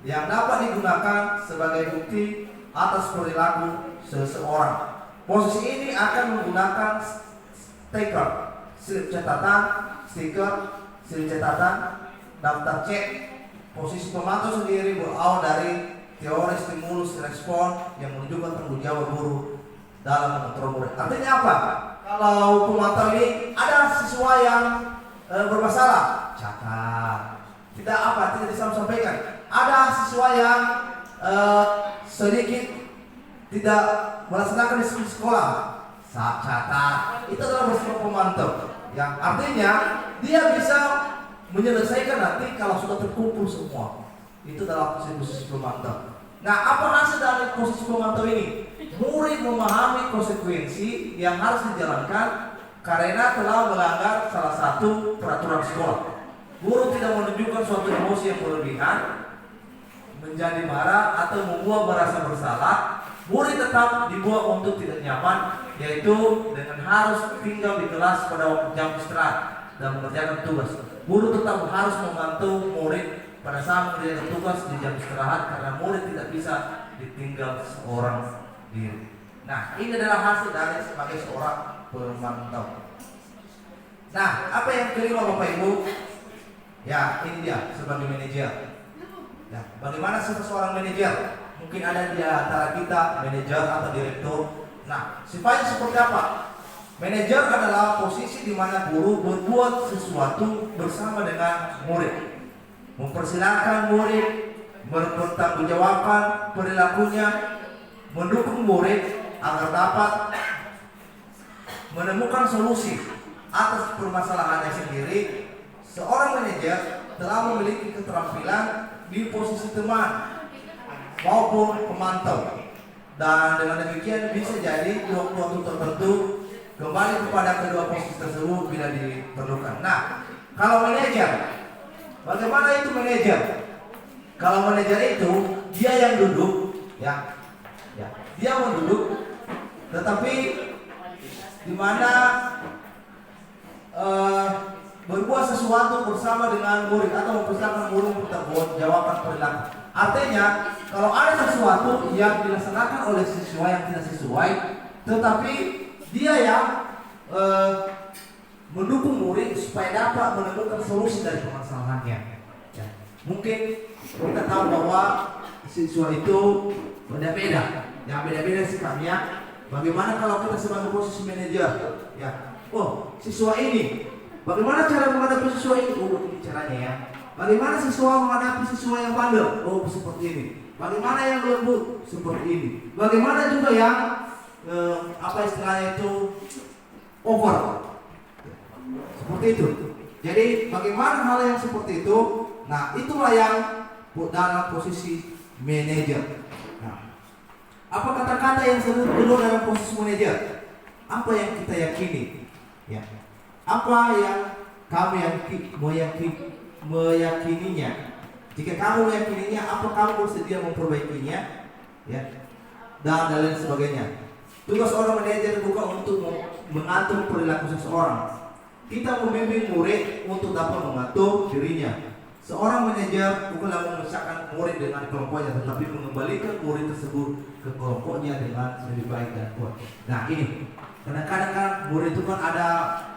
yang dapat digunakan sebagai bukti atas perilaku seseorang. Posisi ini akan menggunakan stiker, slip catatan, daftar cek. Posisi pemantau sendiri berawal dari teori stimulus respon yang menunjukkan tanggung jawab guru dalam mengontrol murid. Artinya apa? Kalau pemantau ini ada siswa yang bermasalah, catat. Tidak disampaikan. Ada siswa yang sedikit tidak melaksanakan di sekolah, catat. Itu adalah bersifat pemantau. Yang artinya dia bisa menyelesaikan nanti kalau sudah terkumpul semua. Itu dalam posisi pemantau. Nah, apa hasil dari posisi pemantau ini? Murid memahami konsekuensi yang harus dijalankan karena telah melanggar salah satu peraturan sekolah. Guru tidak menunjukkan suatu emosi yang berlebihan, menjadi marah atau membuat merasa bersalah. Murid tetap dibuat untuk tidak nyaman, yaitu dengan harus tinggal di kelas pada waktu jam istirahat dan mengerjakan tugas. Guru tetap harus membantu murid pada saat mengerjakan tugas di jam istirahat karena murid tidak bisa ditinggal seorang diri. Nah, ini adalah hasil dari sebagai seorang pemantau. Nah, apa yang kelima Bapak Ibu? Ya, ini dia sebagai manajer. Nah, bagaimana seorang manajer? Mungkin ada di antara kita manajer atau direktur. Nah, sifatnya seperti apa? Manajer adalah posisi di mana guru berbuat sesuatu bersama dengan murid, mempersilahkan murid, mempertanggungjawabkan perilakunya, mendukung murid agar dapat menemukan solusi atas permasalahannya sendiri. Seorang manajer telah memiliki keterampilan di posisi teman maupun pemantau, dan dengan demikian bisa jadi waktu tertentu kembali kepada kedua posisi tersebut bila diperlukan. Nah, kalau manajer, bagaimana itu manajer? Kalau manajer itu dia yang duduk, ya, dia menduduk, tetapi di mana berbuat sesuatu bersama dengan murid atau mempersilahkan murid untuk jawaban perilaku. Artinya, kalau ada sesuatu yang dilaksanakan oleh siswa yang tidak sesuai, tetapi dia yang mendukung murid supaya dapat menemukan solusi dari permasalahannya. Ya. Mungkin kita tahu bahwa siswa itu beda-beda, yang beda-beda sikapnya. Bagaimana kalau kita sebagai posisi manajer, ya, oh siswa ini Bagaimana cara menghadapi siswa ini? Oh, ini caranya ya. Bagaimana siswa menghadapi siswa yang bandel? Oh, seperti ini. Bagaimana yang lembut? Seperti ini. Bagaimana juga yang apa istilahnya itu over? Seperti itu. Jadi bagaimana hal yang seperti itu? Nah, itulah yang dalam posisi manajer. Nah, apa kata-kata yang sering keluar dalam posisi manajer? Apa yang kita yakini? Ya. Apa yang kamu meyakininya? Jika kamu meyakininya, apa kamu bersedia memperbaikinya? Ya. Dan lain sebagainya. Tugas seorang manajer bukan untuk mengatur perilaku seseorang. Kita membimbing murid untuk dapat mengatur dirinya. Seorang manajer bukanlah memisahkan murid dengan kelompoknya, tetapi mengembalikan murid tersebut ke kelompoknya dengan lebih baik dan kuat. Nah, ini kadang-kadang kan murid itu kan ada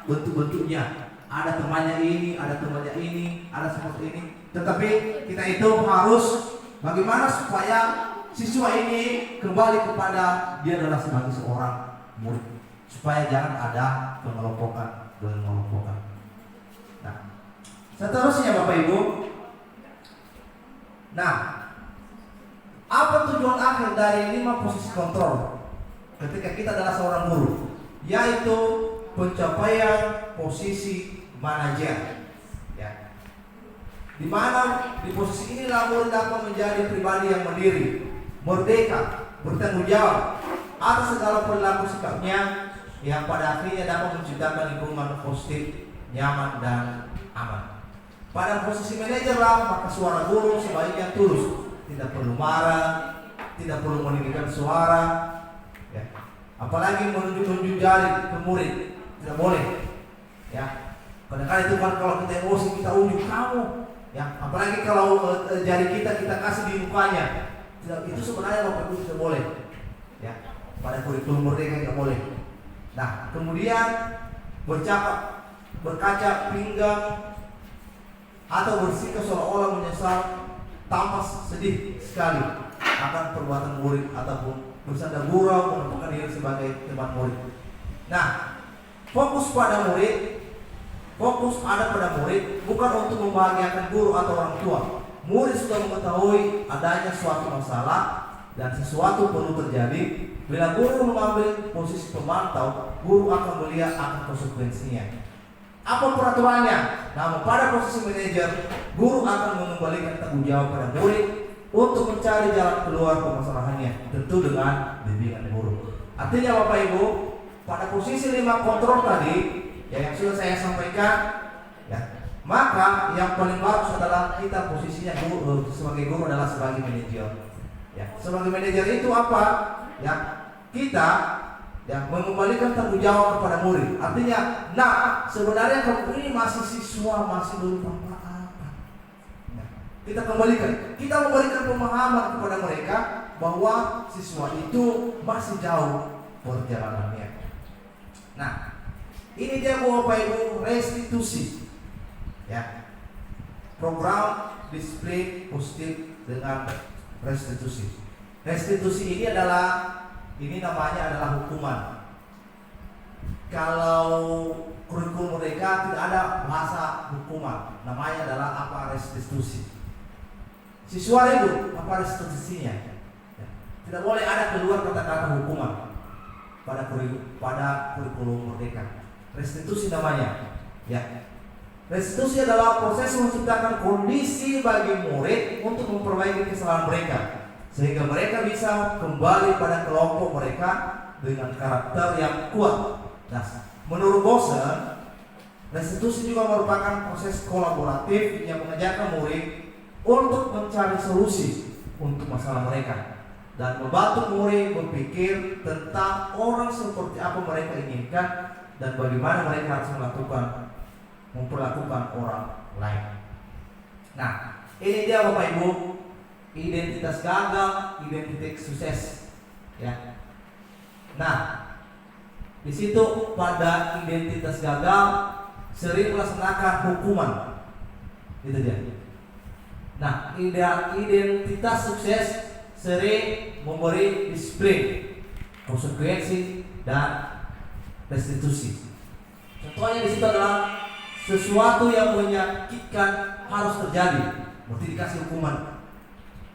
bentuk-bentuknya. Ada temannya ini, ada temannya ini, ada seperti ini. Tetapi kita itu harus bagaimana supaya siswa ini kembali kepada dia adalah sebagai seorang murid, supaya jangan ada pengelompokan. Nah, seterusnya Bapak Ibu. Nah, apa tujuan akhir dari 5 posisi kontrol ketika kita adalah seorang guru? Yaitu pencapaian posisi manajer. Ya. Di mana di posisi inilah murid dapat menjadi pribadi yang mandiri, merdeka, bertanggung jawab atas segala perilaku sikapnya, yang pada akhirnya dapat menciptakan lingkungan positif, nyaman dan aman. Pada posisi manajer maka suara guru sebaiknya tulus, tidak perlu marah, tidak perlu meninggikan suara, ya. Apalagi menunjuk-nunjuk jari ke murid, tidak boleh, ya. Kadang-kadang itu kan kalau kita emosi kita unjuk kamu, ya. Apalagi kalau jari kita kasih di mukanya, itu sebenarnya Bapak Ibu tidak boleh, ya. Pada kurikulum merdeka tidak boleh. Nah, kemudian berkaca pinggang atau bersikap seolah-olah menyesal tanpa sedih sekali akan perbuatan murid ataupun bersandar gurau menempatkan diri sebagai teman murid. Nah, fokus ada pada murid bukan untuk membahagiakan guru atau orang tua. Murid sudah mengetahui adanya suatu masalah dan sesuatu perlu terjadi. Bila guru mengambil posisi pemantau, guru akan melihat akan konsekuensinya. Apa peraturannya? Namun pada posisi manajer, guru akan mengembalikan tanggung jawab pada murid untuk mencari jalan keluar permasalahannya, tentu dengan bimbingan guru. Artinya Bapak Ibu, pada posisi 5 kontrol tadi, ya, yang sudah saya sampaikan, ya, maka yang paling bagus adalah kita posisinya guru, sebagai guru adalah sebagai manajer. Ya, sebagai manajer itu apa? Ya, kita ya mengembalikan tanggung jawab kepada murid. Artinya, nah sebenarnya kamu ini masih siswa, masih belum apa-apa. Ya, kita memberikan pemahaman kepada mereka bahwa siswa itu masih jauh perjalanannya. Nah, ini dia Bapak Ibu restitusi. Ya, program disiplin positif dengan restitusi. Restitusi ini namanya adalah hukuman. Kalau kurikulum mereka tidak ada bahasa hukuman, namanya adalah apa? Restitusi. Siswa ribut, apa restitusinya? Ya. Tidak boleh ada keluar kata-kata hukuman pada kurikulum merdeka. Restitusi namanya. Ya. Restitusi adalah proses menciptakan kondisi bagi murid untuk memperbaiki kesalahan mereka, sehingga mereka bisa kembali pada kelompok mereka dengan karakter yang kuat. Nah, menurut Bosen, restitusi juga merupakan proses kolaboratif yang mengajarkan murid untuk mencari solusi untuk masalah mereka dan membantu murid berpikir tentang orang seperti apa mereka inginkan dan bagaimana mereka harus memperlakukan orang lain. Nah, ini dia Bapak Ibu, identitas gagal, identitas sukses, ya. Nah, di situ pada identitas gagal sering melaksanakan hukuman, itu dia. Nah, identitas sukses sering memberi disiplin, konsekuensi dan restitusi. Contohnya di situ adalah sesuatu yang menyakitkan harus terjadi, mesti dikasih hukuman.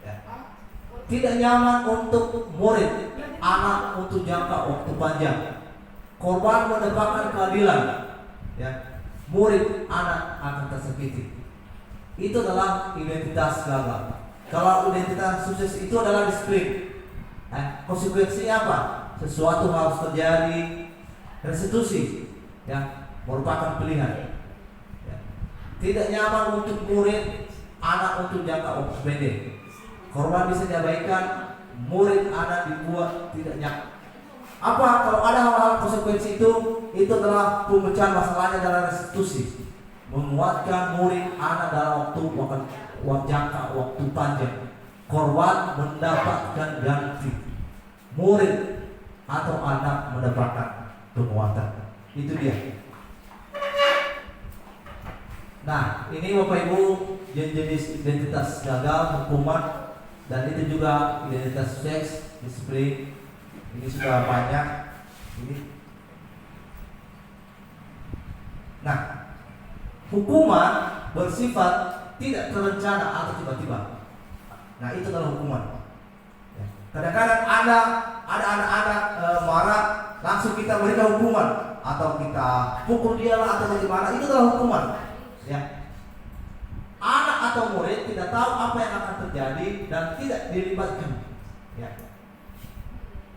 Ya. Tidak nyaman untuk murid, anak untuk jangka waktu panjang. Korban mendapatkan keadilan, ya. Murid, anak akan tersakiti. Itu adalah identitas gagal. Kalau identitas sukses itu adalah disiplin. Konsekuensinya apa? Sesuatu harus terjadi, restitusi, ya, merupakan pilihan. Ya. Tidak nyaman untuk murid, anak untuk jangka waktu pendek. Korban bisa diabaikan, murid, anak dibuat tidak nyaman. Apa kalau ada hal-hal konsekuensi itu adalah pemecahan masalahnya adalah restitusi, menguatkan murid, anak dalam waktu jangka waktu panjang. Korban mendapatkan ganti, murid atau anak mendapatkan penguatan. Itu dia. Nah, ini Bapak Ibu jenis identitas gagal, hukuman, dan itu juga identitas sukses, disiplin. Ini sudah banyak. Ini. Nah, hukuman bersifat tidak terencana atau tiba-tiba. Nah, itu adalah hukuman. Ya. Kadang-kadang ada anak-anak marah, langsung kita berikan hukuman, atau kita pukul dia lah atau bagaimana, itu adalah hukuman. Ya. Anak atau murid tidak tahu apa yang akan terjadi dan tidak dilibatkan. Ya.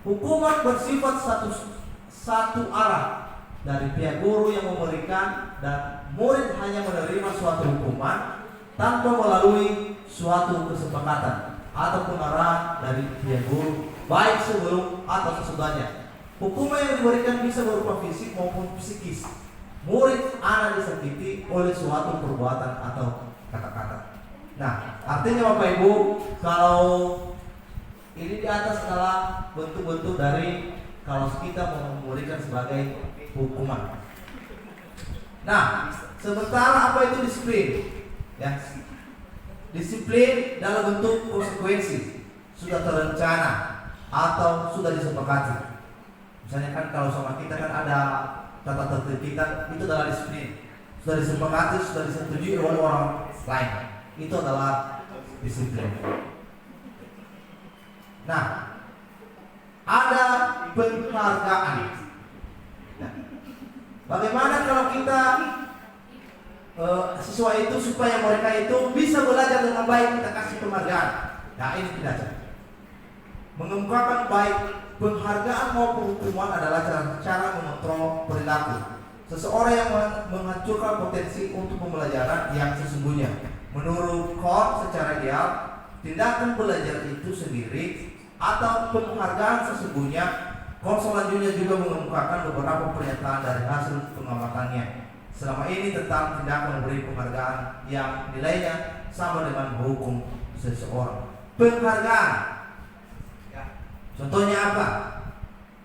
Hukuman bersifat satu arah dari pihak guru yang memberikan, dan murid hanya menerima suatu hukuman tanpa melalui suatu kesepakatan ataupun arahan dari pihak guru, baik sebelum atau sesudahnya. Hukuman yang diberikan bisa berupa fisik maupun psikis. Murid anak disakiti oleh suatu perbuatan atau kata-kata. Nah, artinya Bapak Ibu, kalau ini di atas adalah bentuk-bentuk dari kalau kita mau memberikan sebagai hukuman. Nah, sementara apa itu disiplin? Ya, disiplin dalam bentuk konsekuensi, sudah terencana atau sudah disepakati. Misalnya kan kalau sama kita kan ada tata tertib kita, itu adalah disiplin. Sudah disepakati, sudah disetujui oleh orang lain. Itu adalah disiplin. Nah, ada penghargaan. Nah, bagaimana kalau kita siswa itu supaya mereka itu bisa belajar dengan baik, kita kasih penghargaan. Nah, ini tidak. Mengemukakan baik penghargaan maupun hukuman adalah cara mengontrol perilaku seseorang yang menghancurkan potensi untuk pembelajaran yang sesungguhnya. Menurut Kohn, secara ideal, tindakan belajar itu sendiri atau penghargaan sesungguhnya. Kohn selanjutnya juga mengemukakan beberapa pernyataan dari hasil pengamatannya selama ini tentang tindakan memberi penghargaan yang nilainya sama dengan menghukum seseorang. Penghargaan, ya. Contohnya apa?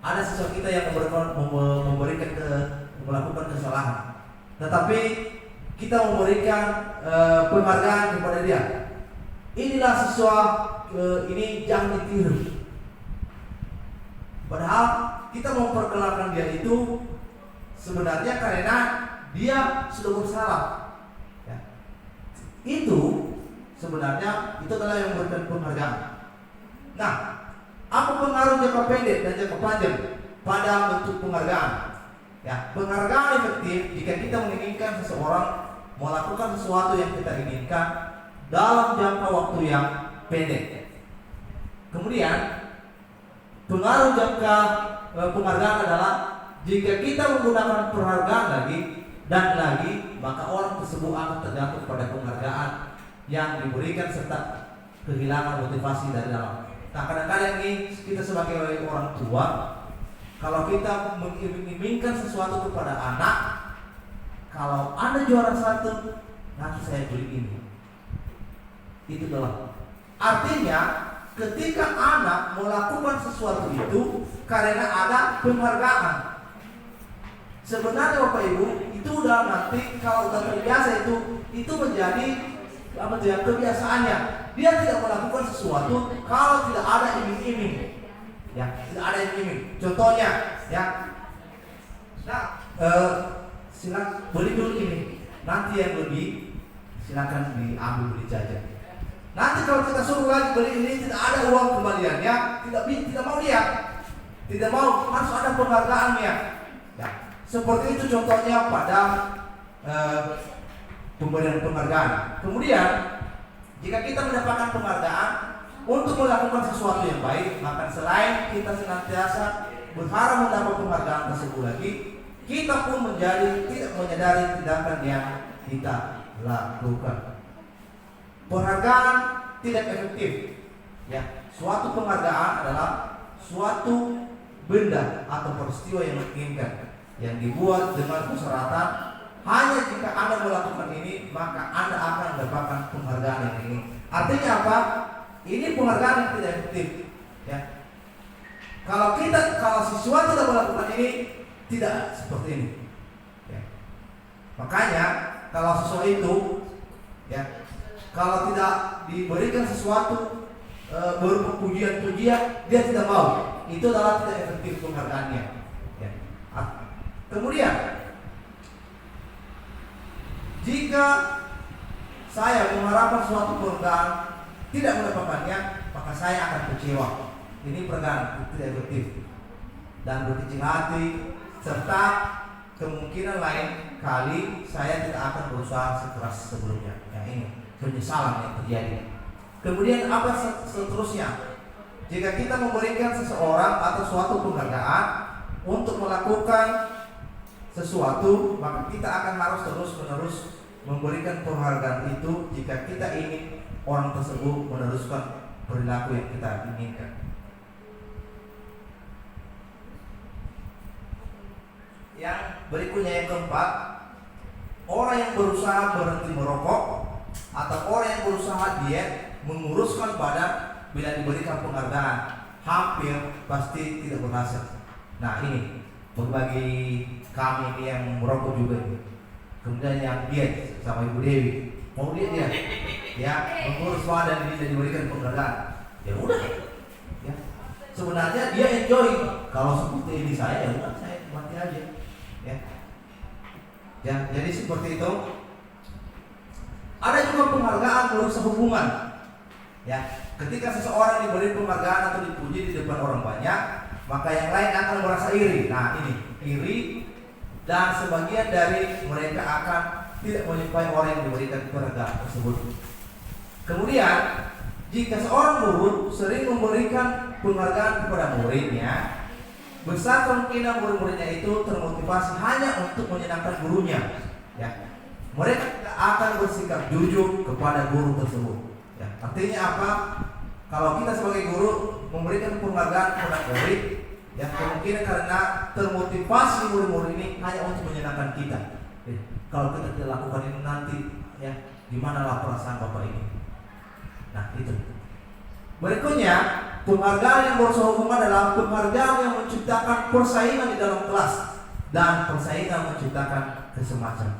Ada siswa kita yang melakukan kesalahan, tetapi kita memberikan penghargaan kepada dia. Inilah siswa ini jangan ditiru. Padahal kita memperkenalkan dia itu sebenarnya karena dia sudah bersalah. Ya. Itu sebenarnya itu adalah yang memberikan penghargaan. Nah, apa pengaruh jangka pendek dan jangka panjang pada bentuk penghargaan? Ya, penghargaan efektif jika kita menginginkan seseorang melakukan sesuatu yang kita inginkan dalam jangka waktu yang pendek. Kemudian pengaruh jangka penghargaan adalah jika kita menggunakan penghargaan lagi dan lagi, maka orang tersebut akan tergantung pada penghargaan yang diberikan serta kehilangan motivasi dari dalam. Nah, kadang-kadang ini kita sebagai orang tua, kalau kita menginginkan sesuatu kepada anak, kalau Anda juara satu, nanti saya beli ini. Itu adalah artinya ketika anak melakukan sesuatu itu karena ada penghargaan. Sebenarnya Bapak Ibu, itu udah nanti kalau udah terbiasa itu menjadi kebiasaannya. Dia tidak melakukan sesuatu kalau tidak ada iming-iming. Ya, tidak ada iming-iming. Contohnya, ya. Nah, silakan beli dulu ini. nanti yang lebih silakan diambil, beli jajan. Nanti kalau kita suruh lagi beli ini tidak ada uang kembaliannya, tidak mau dia, tidak mau, harus ada penghargaannya. Ya, seperti itu contohnya pada pemberian penghargaan. Kemudian jika kita mendapatkan penghargaan untuk melakukan sesuatu yang baik, maka selain kita senantiasa berharap mendapat penghargaan tersebut lagi, kita pun menjadi tidak menyadari tindakan yang kita lakukan. Penghargaan tidak efektif. Ya, suatu penghargaan adalah suatu benda atau peristiwa yang menginginkan, yang dibuat dengan persyaratan hanya jika Anda melakukan ini maka Anda akan mendapatkan penghargaan yang ini. Artinya apa? Ini penghargaan yang tidak efektif. Ya. Kalau siswa tidak melakukan ini, tidak seperti ini. Ya. Makanya kalau siswa itu, ya, kalau tidak diberikan sesuatu berupa pujian-pujian, dia tidak mau. Itu adalah tidak efektif penghargaannya. Ya. Kemudian, jika saya mengharapkan suatu penghargaan tidak mendapatkannya, maka saya akan kecewa. Ini penghargaan tidak efektif dan berkecil hati, serta kemungkinan lain kali saya tidak akan berusaha sekeras sebelumnya. Ya, ini penyesalan yang terjadi. Kemudian apa seterusnya? Jika kita memberikan seseorang atau suatu penghargaan untuk melakukan sesuatu, maka kita akan harus terus-menerus memberikan penghargaan itu jika kita ingin orang tersebut meneruskan perilaku yang kita inginkan. Yang berikutnya, yang keempat, orang yang berusaha berhenti merokok atau orang yang berusaha diet menguruskan badan bila diberikan penghargaan hampir pasti tidak berhasil. Nah, ini bagi kami ini yang merokok juga ini. Kemudian yang diet sama Ibu Dewi, mau dia ya mengurus badan ini dan diberikan penghargaan. Ya udah. Ya. Sebenarnya dia enjoy. Kalau seperti ini saya, ya udah, saya mati aja. Ya. Ya, jadi seperti itu. Ada juga penghargaan merusak hubungan. Ya, ketika seseorang diberi penghargaan atau dipuji di depan orang banyak, maka yang lain akan merasa iri. Nah, ini iri, dan sebagian dari mereka akan tidak menyukai orang yang diberikan penghargaan tersebut. Kemudian, jika seorang guru sering memberikan penghargaan kepada muridnya, besar kemungkinan murid-muridnya itu termotivasi hanya untuk menyenangkan gurunya. Ya, mereka akan bersikap jujur kepada guru tersebut. Ya, artinya apa? Kalau kita sebagai guru memberikan penghargaan kepada murid, ya kemungkinan karena termotivasi murid-murid ini hanya untuk menyenangkan kita. Kalau kita tidak lakukan ini nanti, ya gimana lah perasaan bapak ini? Nah, itu. Berikutnya, penghargaan yang bersehubungan adalah penghargaan yang menciptakan persaingan di dalam kelas dan persaingan menciptakan kecemasan.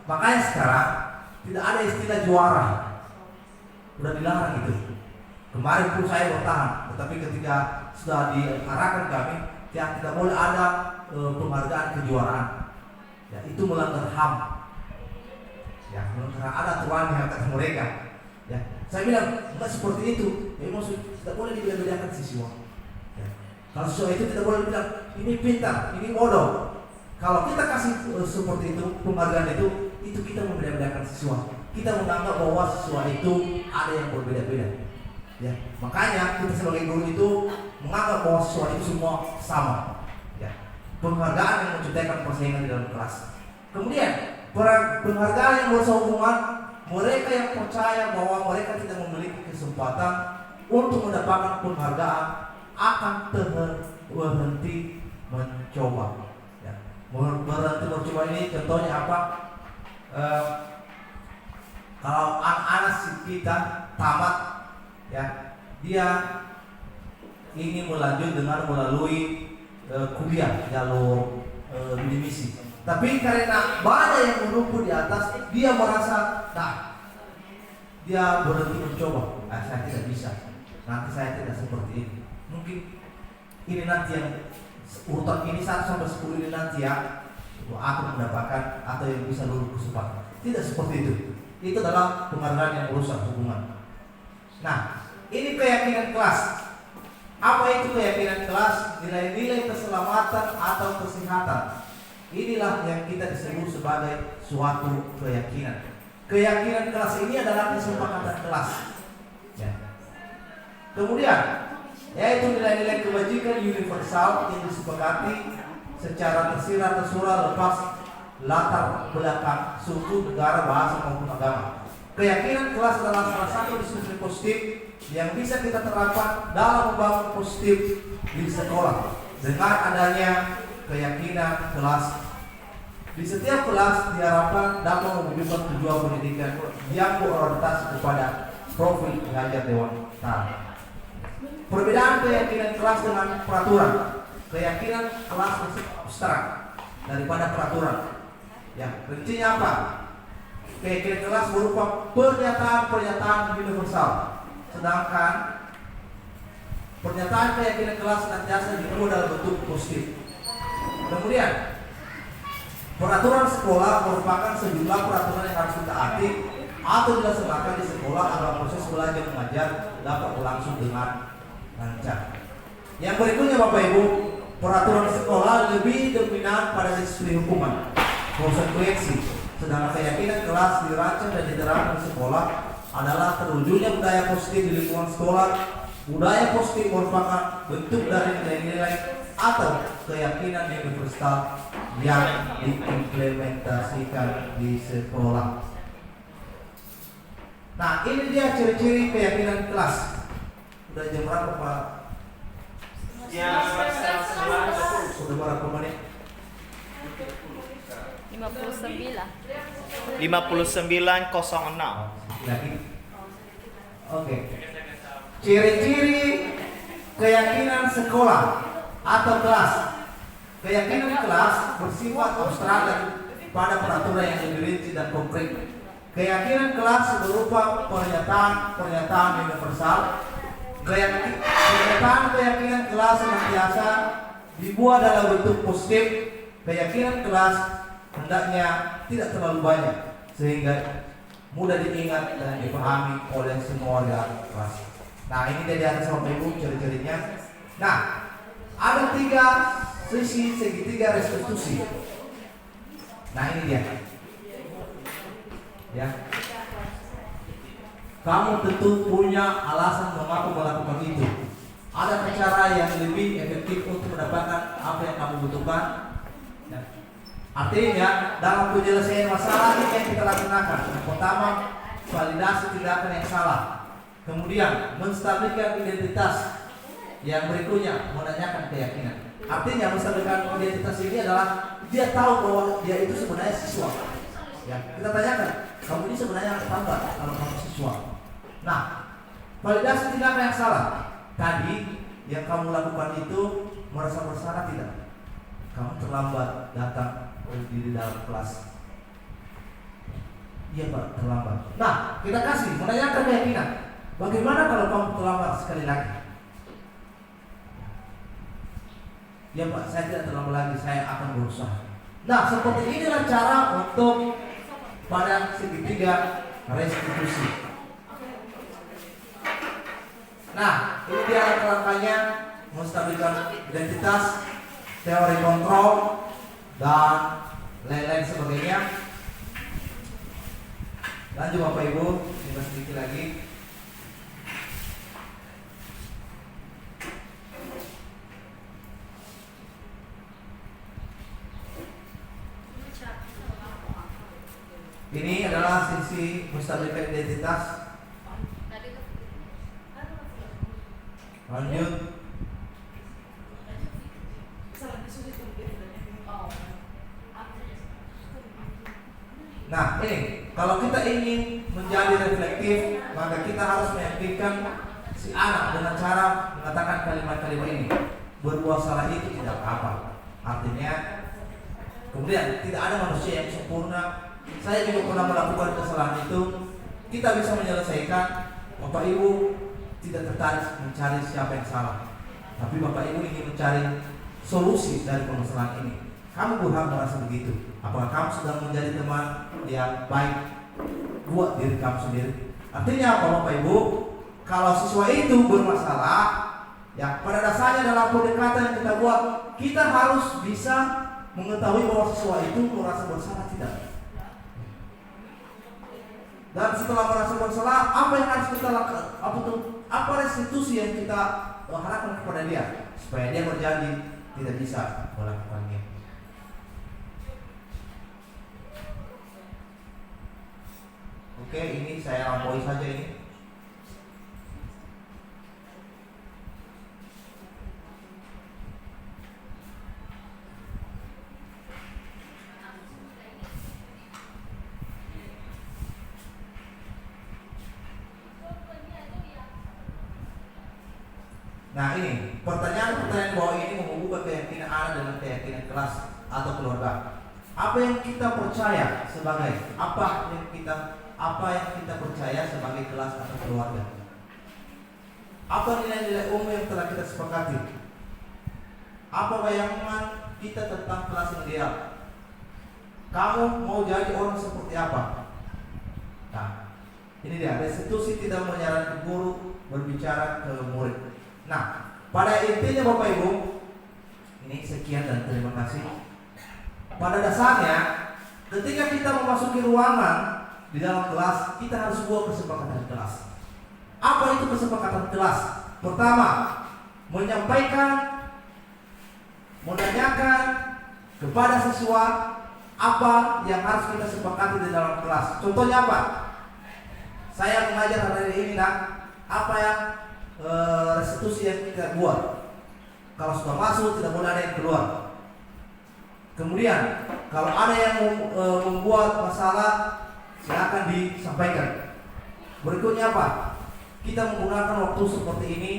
Makanya sekarang tidak ada istilah juara. Udah dilarang itu. Kemarin pun saya bertahan, tetapi ketika sudah diarahkan kami, ya tidak boleh ada penghargaan kejuaraan. Ya, itu melanggar HAM. Ya, melanggar ada aturan yang kata mereka. Ya, saya bilang enggak seperti itu. Ya, maksud tidak boleh dibeda-bedakan siswa. Ya. Kalau siswa itu tidak boleh bilang ini pintar, ini bodoh. Kalau kita kasih seperti itu penghargaan itu kita membeda-bedakan siswa. Kita menganggap bahwa siswa itu ada yang berbeda-beda. Ya, makanya kita sebagai guru itu menganggap bahwa siswa itu semua sama. Ya, penghargaan yang menciptakan persaingan di dalam kelas. Kemudian penghargaan yang bersehubungan mereka yang percaya bahwa mereka tidak memiliki kesempatan untuk mendapatkan penghargaan akan berhenti mencoba. Ya, berhenti mencoba ini contohnya apa? Kalau anak-anak kita tamat, ya dia ingin melanjut dengan melalui kuliah jalur bidik misi. Tapi karena banyak yang menumpuk di atas, dia merasa dia berhenti mencoba. Saya tidak bisa. Nanti saya tidak seperti ini. Mungkin ini nanti yang urutan ini 1 sampai 10 ini nanti ya aku mendapatkan atau yang bisa lulus kesempatan. Tidak seperti itu. Itu adalah penghargaan yang merusak hubungan. Nah, ini keyakinan kelas. Apa itu keyakinan kelas? Nilai-nilai keselamatan atau kesehatan. Inilah yang kita disebut sebagai suatu keyakinan. Keyakinan kelas ini adalah kesepakatan kelas. Ya. Kemudian, yaitu nilai-nilai kebajikan universal yang disepakati secara tersirat-tersurat lepas latar belakang suku, negara, bahasa maupun agama. Keyakinan kelas adalah salah satu diskusi positif yang bisa kita terapkan dalam membangun positif di sekolah dengan adanya keyakinan kelas. Di setiap kelas diharapkan dapat mewujudkan tujuan pendidikan yang berorientasi kepada profil pengajar dewasa. Perbedaan keyakinan kelas dengan peraturan. Keyakinan kelas abstrak daripada peraturan. Ya, rincinya apa? Keyakinan kelas berupa pernyataan-pernyataan universal. Sedangkan pernyataan keyakinan kelas senantiasa dibuat dalam bentuk positif. Kemudian, peraturan sekolah merupakan sejumlah peraturan yang harus ditaati atau dilaksanakan di sekolah agar proses belajar mengajar dapat berlangsung dengan lancar. Yang berikutnya Bapak Ibu, peraturan sekolah lebih dominan pada disiplin hukuman, konsekuensi, sedangkan keyakinan kelas dirancang dan diterapkan di sekolah adalah terwujudnya budaya positif di lingkungan sekolah. Budaya positif merupakan bentuk dari nilai-nilai atau keyakinan universal yang diimplementasikan di sekolah. Nah, ini dia ciri-ciri keyakinan kelas. Udah jam berapa Pak? Ya, Sudah berapa menit? 59. 59.06. Lagi. Oke. Ciri-ciri keyakinan sekolah atau kelas. Keyakinan kelas bersifat abstrak dan pada peraturan yang lebih rinci dan konkret. Keyakinan kelas berupa pernyataan universal. Keyakinan kelas senantiasa dibuat dalam bentuk positif. Keyakinan kelas hendaknya tidak terlalu banyak sehingga mudah diingat dan dipahami oleh semua warga kelas. Nah, ini dari atas Bapak Ibu ciri-cirinya. Nah, ada 3 sisi segitiga restitusi. Nah, ini dia. Ya. Kamu tentu punya alasan mengapa melakukan itu. Ada cara yang lebih efektif untuk mendapatkan apa yang kamu butuhkan. Ya. Artinya dalam penyelesaian masalah ini yang kita laksanakan. Yang pertama, validasi tindakan yang salah. Kemudian menstabilkan identitas. Yang berikutnya menanyakan keyakinan. Artinya menstabilkan identitas ini adalah dia tahu bahwa dia itu sebenarnya siswa. Ya, kita tanyakan, kamu ini sebenarnya apa kalau kamu siswa? Nah, validasi tindakan yang salah. Tadi yang kamu lakukan itu merasa bersalah tidak? Kamu terlambat datang di dalam kelas. Iya Pak, terlambat. Nah, kita kasih menanyakan keyakinan. Bagaimana kalau kamu terlambat sekali lagi? Ya Pak, saya tidak terlambat lagi, saya akan berusaha. Nah, seperti inilah cara untuk pada segitiga restitusi. Nah, ini dia langkah-langkahnya menstabilkan identitas, teori kontrol, dan lain-lain sebagainya. Lanjut Bapak Ibu, kita sedikit lagi. Ini adalah sisi menstabilkan identitas. Lanjut. Nah, ini kalau kita ingin menjadi reflektif, maka kita harus meyakinkan si anak dengan cara mengatakan kalimat-kalimat ini. Berbuat salah itu tidak apa. Artinya, kemudian tidak ada manusia yang sempurna. Saya juga pernah melakukan kesalahan itu. Kita bisa menyelesaikan. Bapak Ibu tidak tertarik mencari siapa yang salah, tapi Bapak Ibu ingin mencari solusi dari permasalahan ini. kamu berhak merasa begitu. Apakah kamu sedang menjadi teman yang baik buat diri kamu sendiri? Artinya apa Bapak Ibu? Kalau siswa itu bermasalah, ya pada dasarnya dalam pendekatan yang kita buat, kita harus bisa mengetahui bahwa siswa itu merasa bersalah tidak. Dan setelah merasa bersalah, apa yang harus kita lakukan? Apa restitusi yang kita harapkan kepada dia supaya dia berjanji tidak bisa melakukannya. Oke, ini saya lampaui saja ini. Nah ini pertanyaan bahwa ini menghubungkan keyakinan anak dengan keyakinan kelas atau keluarga. Apa yang kita percaya sebagai apa yang kita percaya sebagai kelas atau keluarga? Apa nilai-nilai umum yang telah kita sepakati? Apa bayangan kita tentang kelas yang ideal? Kamu mau jadi orang seperti apa? Nah, ini dia restitusi tidak menyarankan guru berbicara ke murid. Nah, pada intinya Bapak Ibu, ini sekian dan terima kasih. Pada dasarnya, ketika kita memasuki ruangan di dalam kelas, kita harus buat kesepakatan kelas. Apa itu kesepakatan kelas? Pertama, menanyakan kepada siswa apa yang harus kita sepakati di dalam kelas. Contohnya apa? Saya mengajar hari ini, apa yang restitusi yang kita buat. Kalau sudah masuk tidak boleh ada yang keluar. Kemudian kalau ada yang membuat masalah silakan disampaikan. Berikutnya apa? Kita menggunakan waktu seperti ini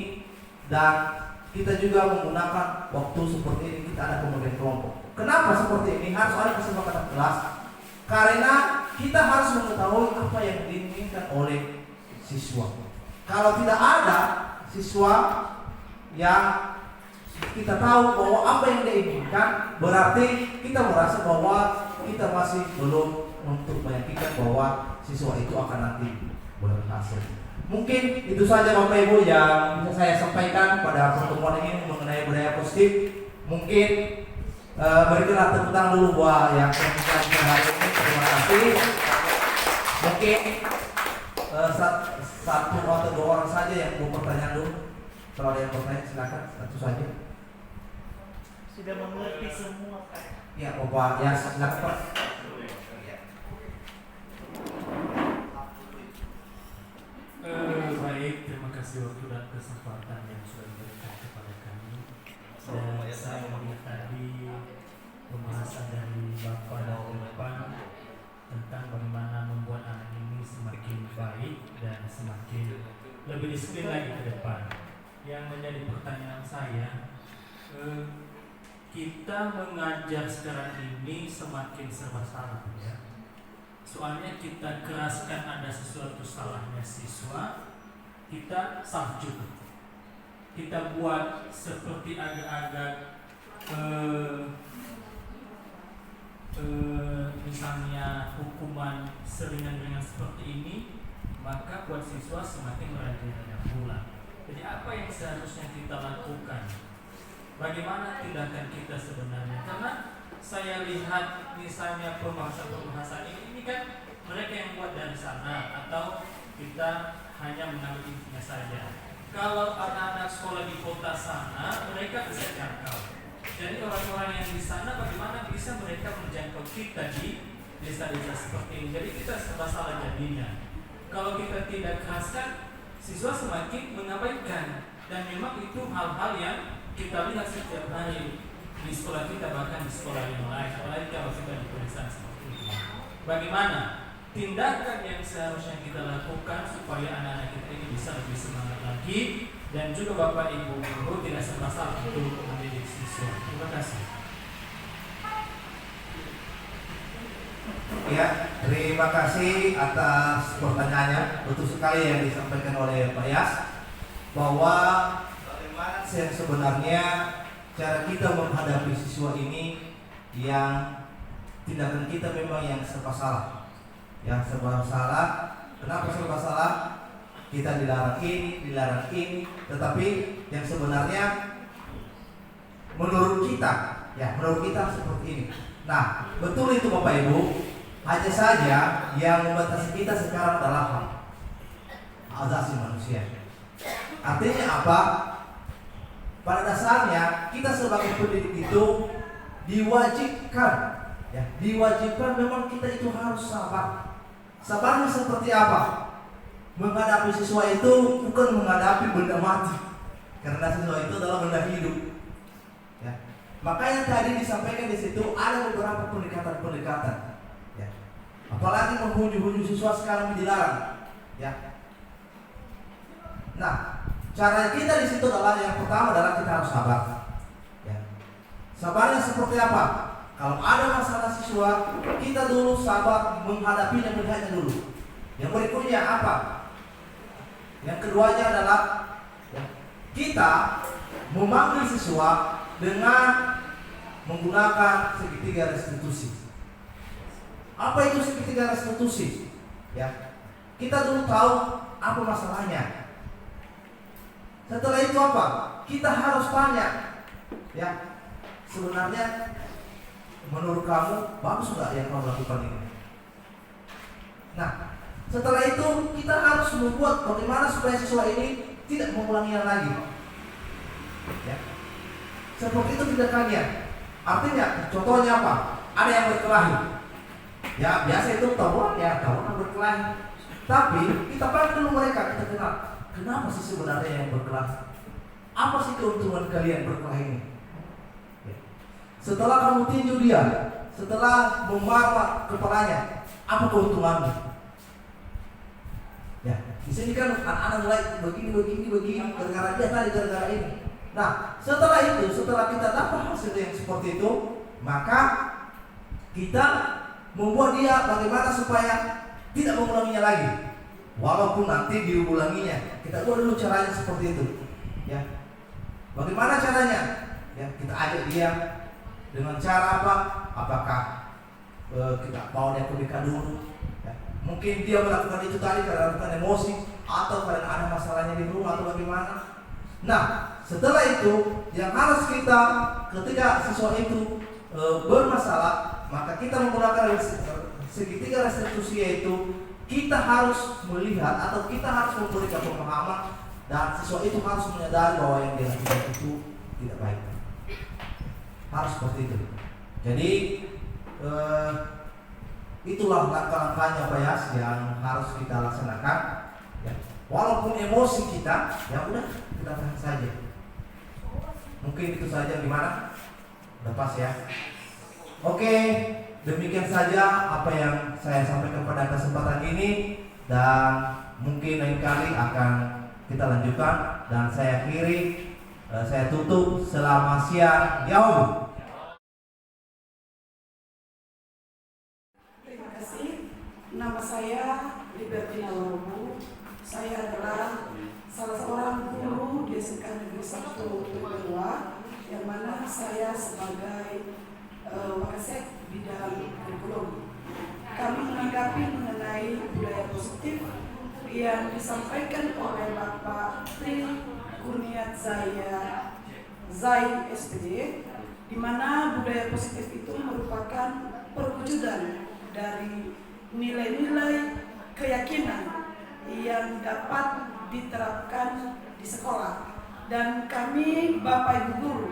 dan kita juga menggunakan waktu seperti ini. Kita ada pembagian kelompok. Kenapa seperti ini? Harus ada kesepakatan kelas karena kita harus mengetahui apa yang diinginkan oleh siswa. Kalau tidak ada siswa yang kita tahu bahwa apa yang dia inginkan, berarti kita merasa bahwa kita masih belum untuk meyakinkan bahwa siswa itu akan nanti berhasil. Mungkin itu saja Bapak Ibu yang bisa saya sampaikan pada pertemuan ini mengenai budaya positif. Mungkin berikanlah tepuk tangan dulu buat yang menyampaikan hari ini. Terima kasih. Mungkin satu atau dua orang saja yang mau pertanyaan dulu. Kalau ada yang bertanya silakan, satu saja. Sudah mengerti semua Pak. Ya Bapak, ya silakan Pak. Baik, terima kasih waktu dan kesempatan yang sudah diberikan kepada kami. Dan saya melihat tadi pembahasan dari Bapak dan Bapak tentang bagaimana membuat anak ini semakin baik dan semakin lebih disiplin lagi ke depan. Yang menjadi pertanyaan saya, kita mengajar sekarang ini semakin serba salah ya. Soalnya kita keraskan ada sesuatu salahnya siswa, kita salah juga. Kita buat seperti agak-agak misalnya hukuman seringan-ringan seperti ini, maka buat siswa semakin merajin pulang. Jadi apa yang seharusnya kita lakukan? Bagaimana tindakan kita sebenarnya? Karena saya lihat misalnya pembahasan ini kan mereka yang buat dari sana atau kita hanya mengambil intinya saja. Kalau anak-anak sekolah di kota sana mereka bisa jangkau. Jadi orang-orang yang di sana bagaimana bisa mereka menjangkau kita di desa-desa seperti ini. Jadi kita serba salah jadinya. Kalau kita tidak keraskan, siswa semakin mengabaikan. Dan memang itu hal-hal yang kita lihat setiap hari di sekolah kita, bahkan di sekolah yang lain, apalagi kalau kita di pedesaan seperti itu. Bagaimana tindakan yang seharusnya kita lakukan supaya anak-anak kita ini bisa lebih semangat lagi, dan juga Bapak Ibu guru tidak serba salah untuk mendidik siswa. Terima kasih. Ya, terima kasih atas pertanyaannya. Betul sekali yang disampaikan oleh Pak Yas, bahwa bagaimana yang sebenarnya cara kita menghadapi siswa ini yang tindakan kita memang yang serba salah. Yang serba salah. Kenapa serba salah? Kita dilarang ini, tetapi yang sebenarnya menurut kita seperti ini. Nah, betul itu Bapak Ibu. Hanya saja yang membatasi kita sekarang adalah hak asasi manusia. Artinya apa? Pada dasarnya kita sebagai pendidik itu diwajibkan memang kita itu harus sabar. Sabarnya seperti apa? Menghadapi siswa itu bukan menghadapi benda mati, karena siswa itu adalah benda hidup. Ya. Makanya tadi disampaikan di situ ada beberapa pendekatan. Ya. Apalagi menghujung siswa sekarang dilarang. Ya. Nah, cara kita di situ adalah yang pertama adalah kita harus sabar. Ya. Sabarnya seperti apa? Kalau ada masalah siswa, kita dulu sabar menghadapinya, melihatnya dulu. Yang berikutnya apa? Yang keduanya adalah ya, kita memanggil siswa dengan menggunakan segitiga restitusi. Apa itu segitiga restitusi? Ya, kita dulu tahu apa masalahnya. Setelah itu apa? Kita harus tanya, ya, sebenarnya menurut kamu bagus nggak yang kamu lakukan ini? Nah, setelah itu kita harus membuat bagaimana supaya siswa ini tidak mengulanginya lagi. Ya. Seperti itu tindakannya. Artinya, contohnya apa? Ada yang berkelahi. Ya, biasa itu tawuran berkelahi. Tapi kita panggil dulu mereka, kita kenal. Kenapa sih sebenarnya yang berkelahi? Apa sih keuntungan kalian berkelahi ini? Ya. Setelah kamu tinju dia, setelah memarah kepalanya, apa keuntunganmu? Ya, di sini kan anak-anak mulai begini gara-gara ini. Nah, setelah kita dapat hasil yang seperti itu, maka kita membuat dia bagaimana supaya tidak mengulanginya lagi. Walaupun nanti diulanginya, kita buat dulu caranya seperti itu. Ya, bagaimana caranya? Ya, kita ajak dia dengan cara apa? Apakah kita bawa dia ke BK dulu? Mungkin dia melakukan itu tadi karena melakukan emosi atau karena ada masalahnya di rumah atau bagaimana. Nah, setelah itu yang harus kita ketika siswa itu bermasalah, maka kita menggunakan segitiga restitusi, yaitu kita harus melihat atau kita harus memberikan pemahaman dan siswa itu harus menyadari bahwa yang dia lakukan itu tidak baik. Harus seperti itu. Jadi itulah langkah-langkahnya Pak Yas yang harus kita laksanakan. Ya. Walaupun emosi kita, ya udah kita tahan saja. Mungkin itu saja, gimana? Udah pas ya. Oke, demikian saja apa yang saya sampaikan pada kesempatan ini, dan mungkin lain kali akan kita lanjutkan. Dan saya akhiri, saya tutup. Selamat siang. Yaum. Nama saya Libertina Warobu. Saya adalah salah seorang guru di SMK Negeri 1 Teguh, yang mana saya sebagai wakasek bidang kurikulum. Kami menanggapi mengenai budaya positif yang disampaikan oleh Bapak Tri Kurniat Zai SPD, di mana budaya positif itu merupakan perwujudan dari nilai-nilai keyakinan yang dapat diterapkan di sekolah. Dan kami Bapak Ibu guru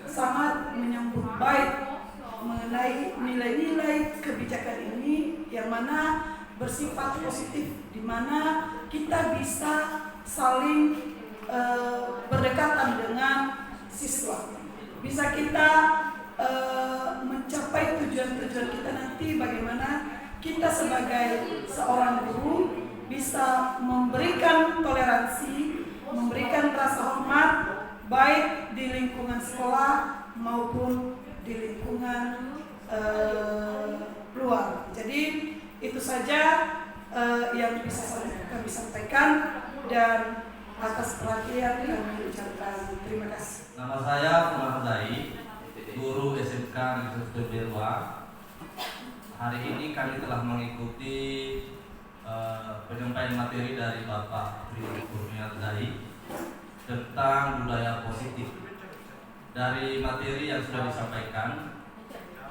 sangat menyambut baik mengenai nilai-nilai kebijakan ini yang mana bersifat positif, di mana kita bisa saling berdekatan dengan siswa. Bisa kita mencapai tujuan-tujuan kita nanti, bagaimana kita sebagai seorang guru bisa memberikan toleransi, memberikan rasa hormat baik di lingkungan sekolah maupun di lingkungan luar. Jadi itu saja yang bisa kami sampaikan, dan atas perhatian kami ucapkan terima kasih. Nama saya Muhammad Zai, guru SMK rekan Direktur Belwa, hari ini kami telah mengikuti penyampaian materi dari Bapak Tri Kurniadai tentang budaya positif. Dari materi yang sudah disampaikan,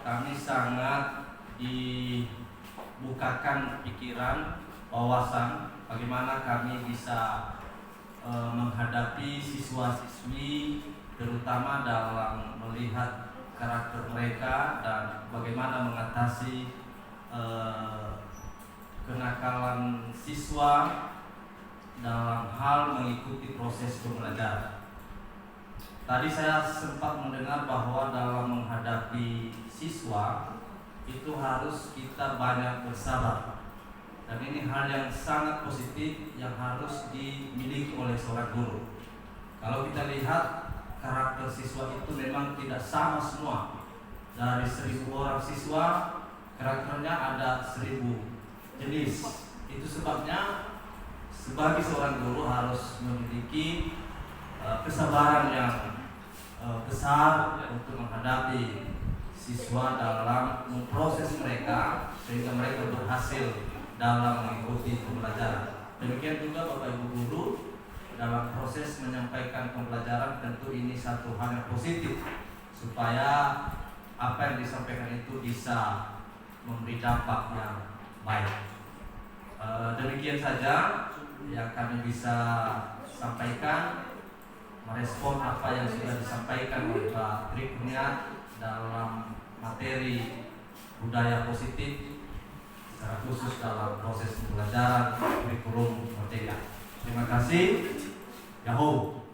kami sangat dibukakan pikiran, wawasan bagaimana kami bisa menghadapi siswa-siswi, terutama dalam melihat karakter mereka dan bagaimana mengatasi kenakalan siswa dalam hal mengikuti proses pembelajaran. Tadi saya sempat mendengar bahwa dalam menghadapi siswa itu harus kita banyak bersabar. Dan ini hal yang sangat positif yang harus dimiliki oleh seorang guru. Kalau kita lihat karakter siswa itu memang tidak sama semua. Dari 1000 orang siswa, karakternya ada 1000 jenis. Itu sebabnya sebagai seorang guru harus memiliki kesabaran yang besar untuk menghadapi siswa dalam memproses mereka sehingga mereka berhasil dalam mengikuti pembelajaran. Demikian juga Bapak Ibu guru, dalam proses menyampaikan pembelajaran tentu ini satu hal yang positif supaya apa yang disampaikan itu bisa memberi dampak yang baik. Demikian saja yang kami bisa sampaikan, merespon apa yang sudah disampaikan oleh Pak Tri Kurniat dalam materi budaya positif, secara khusus dalam proses pembelajaran kurikulum merdeka. Terima kasih. Yahoo.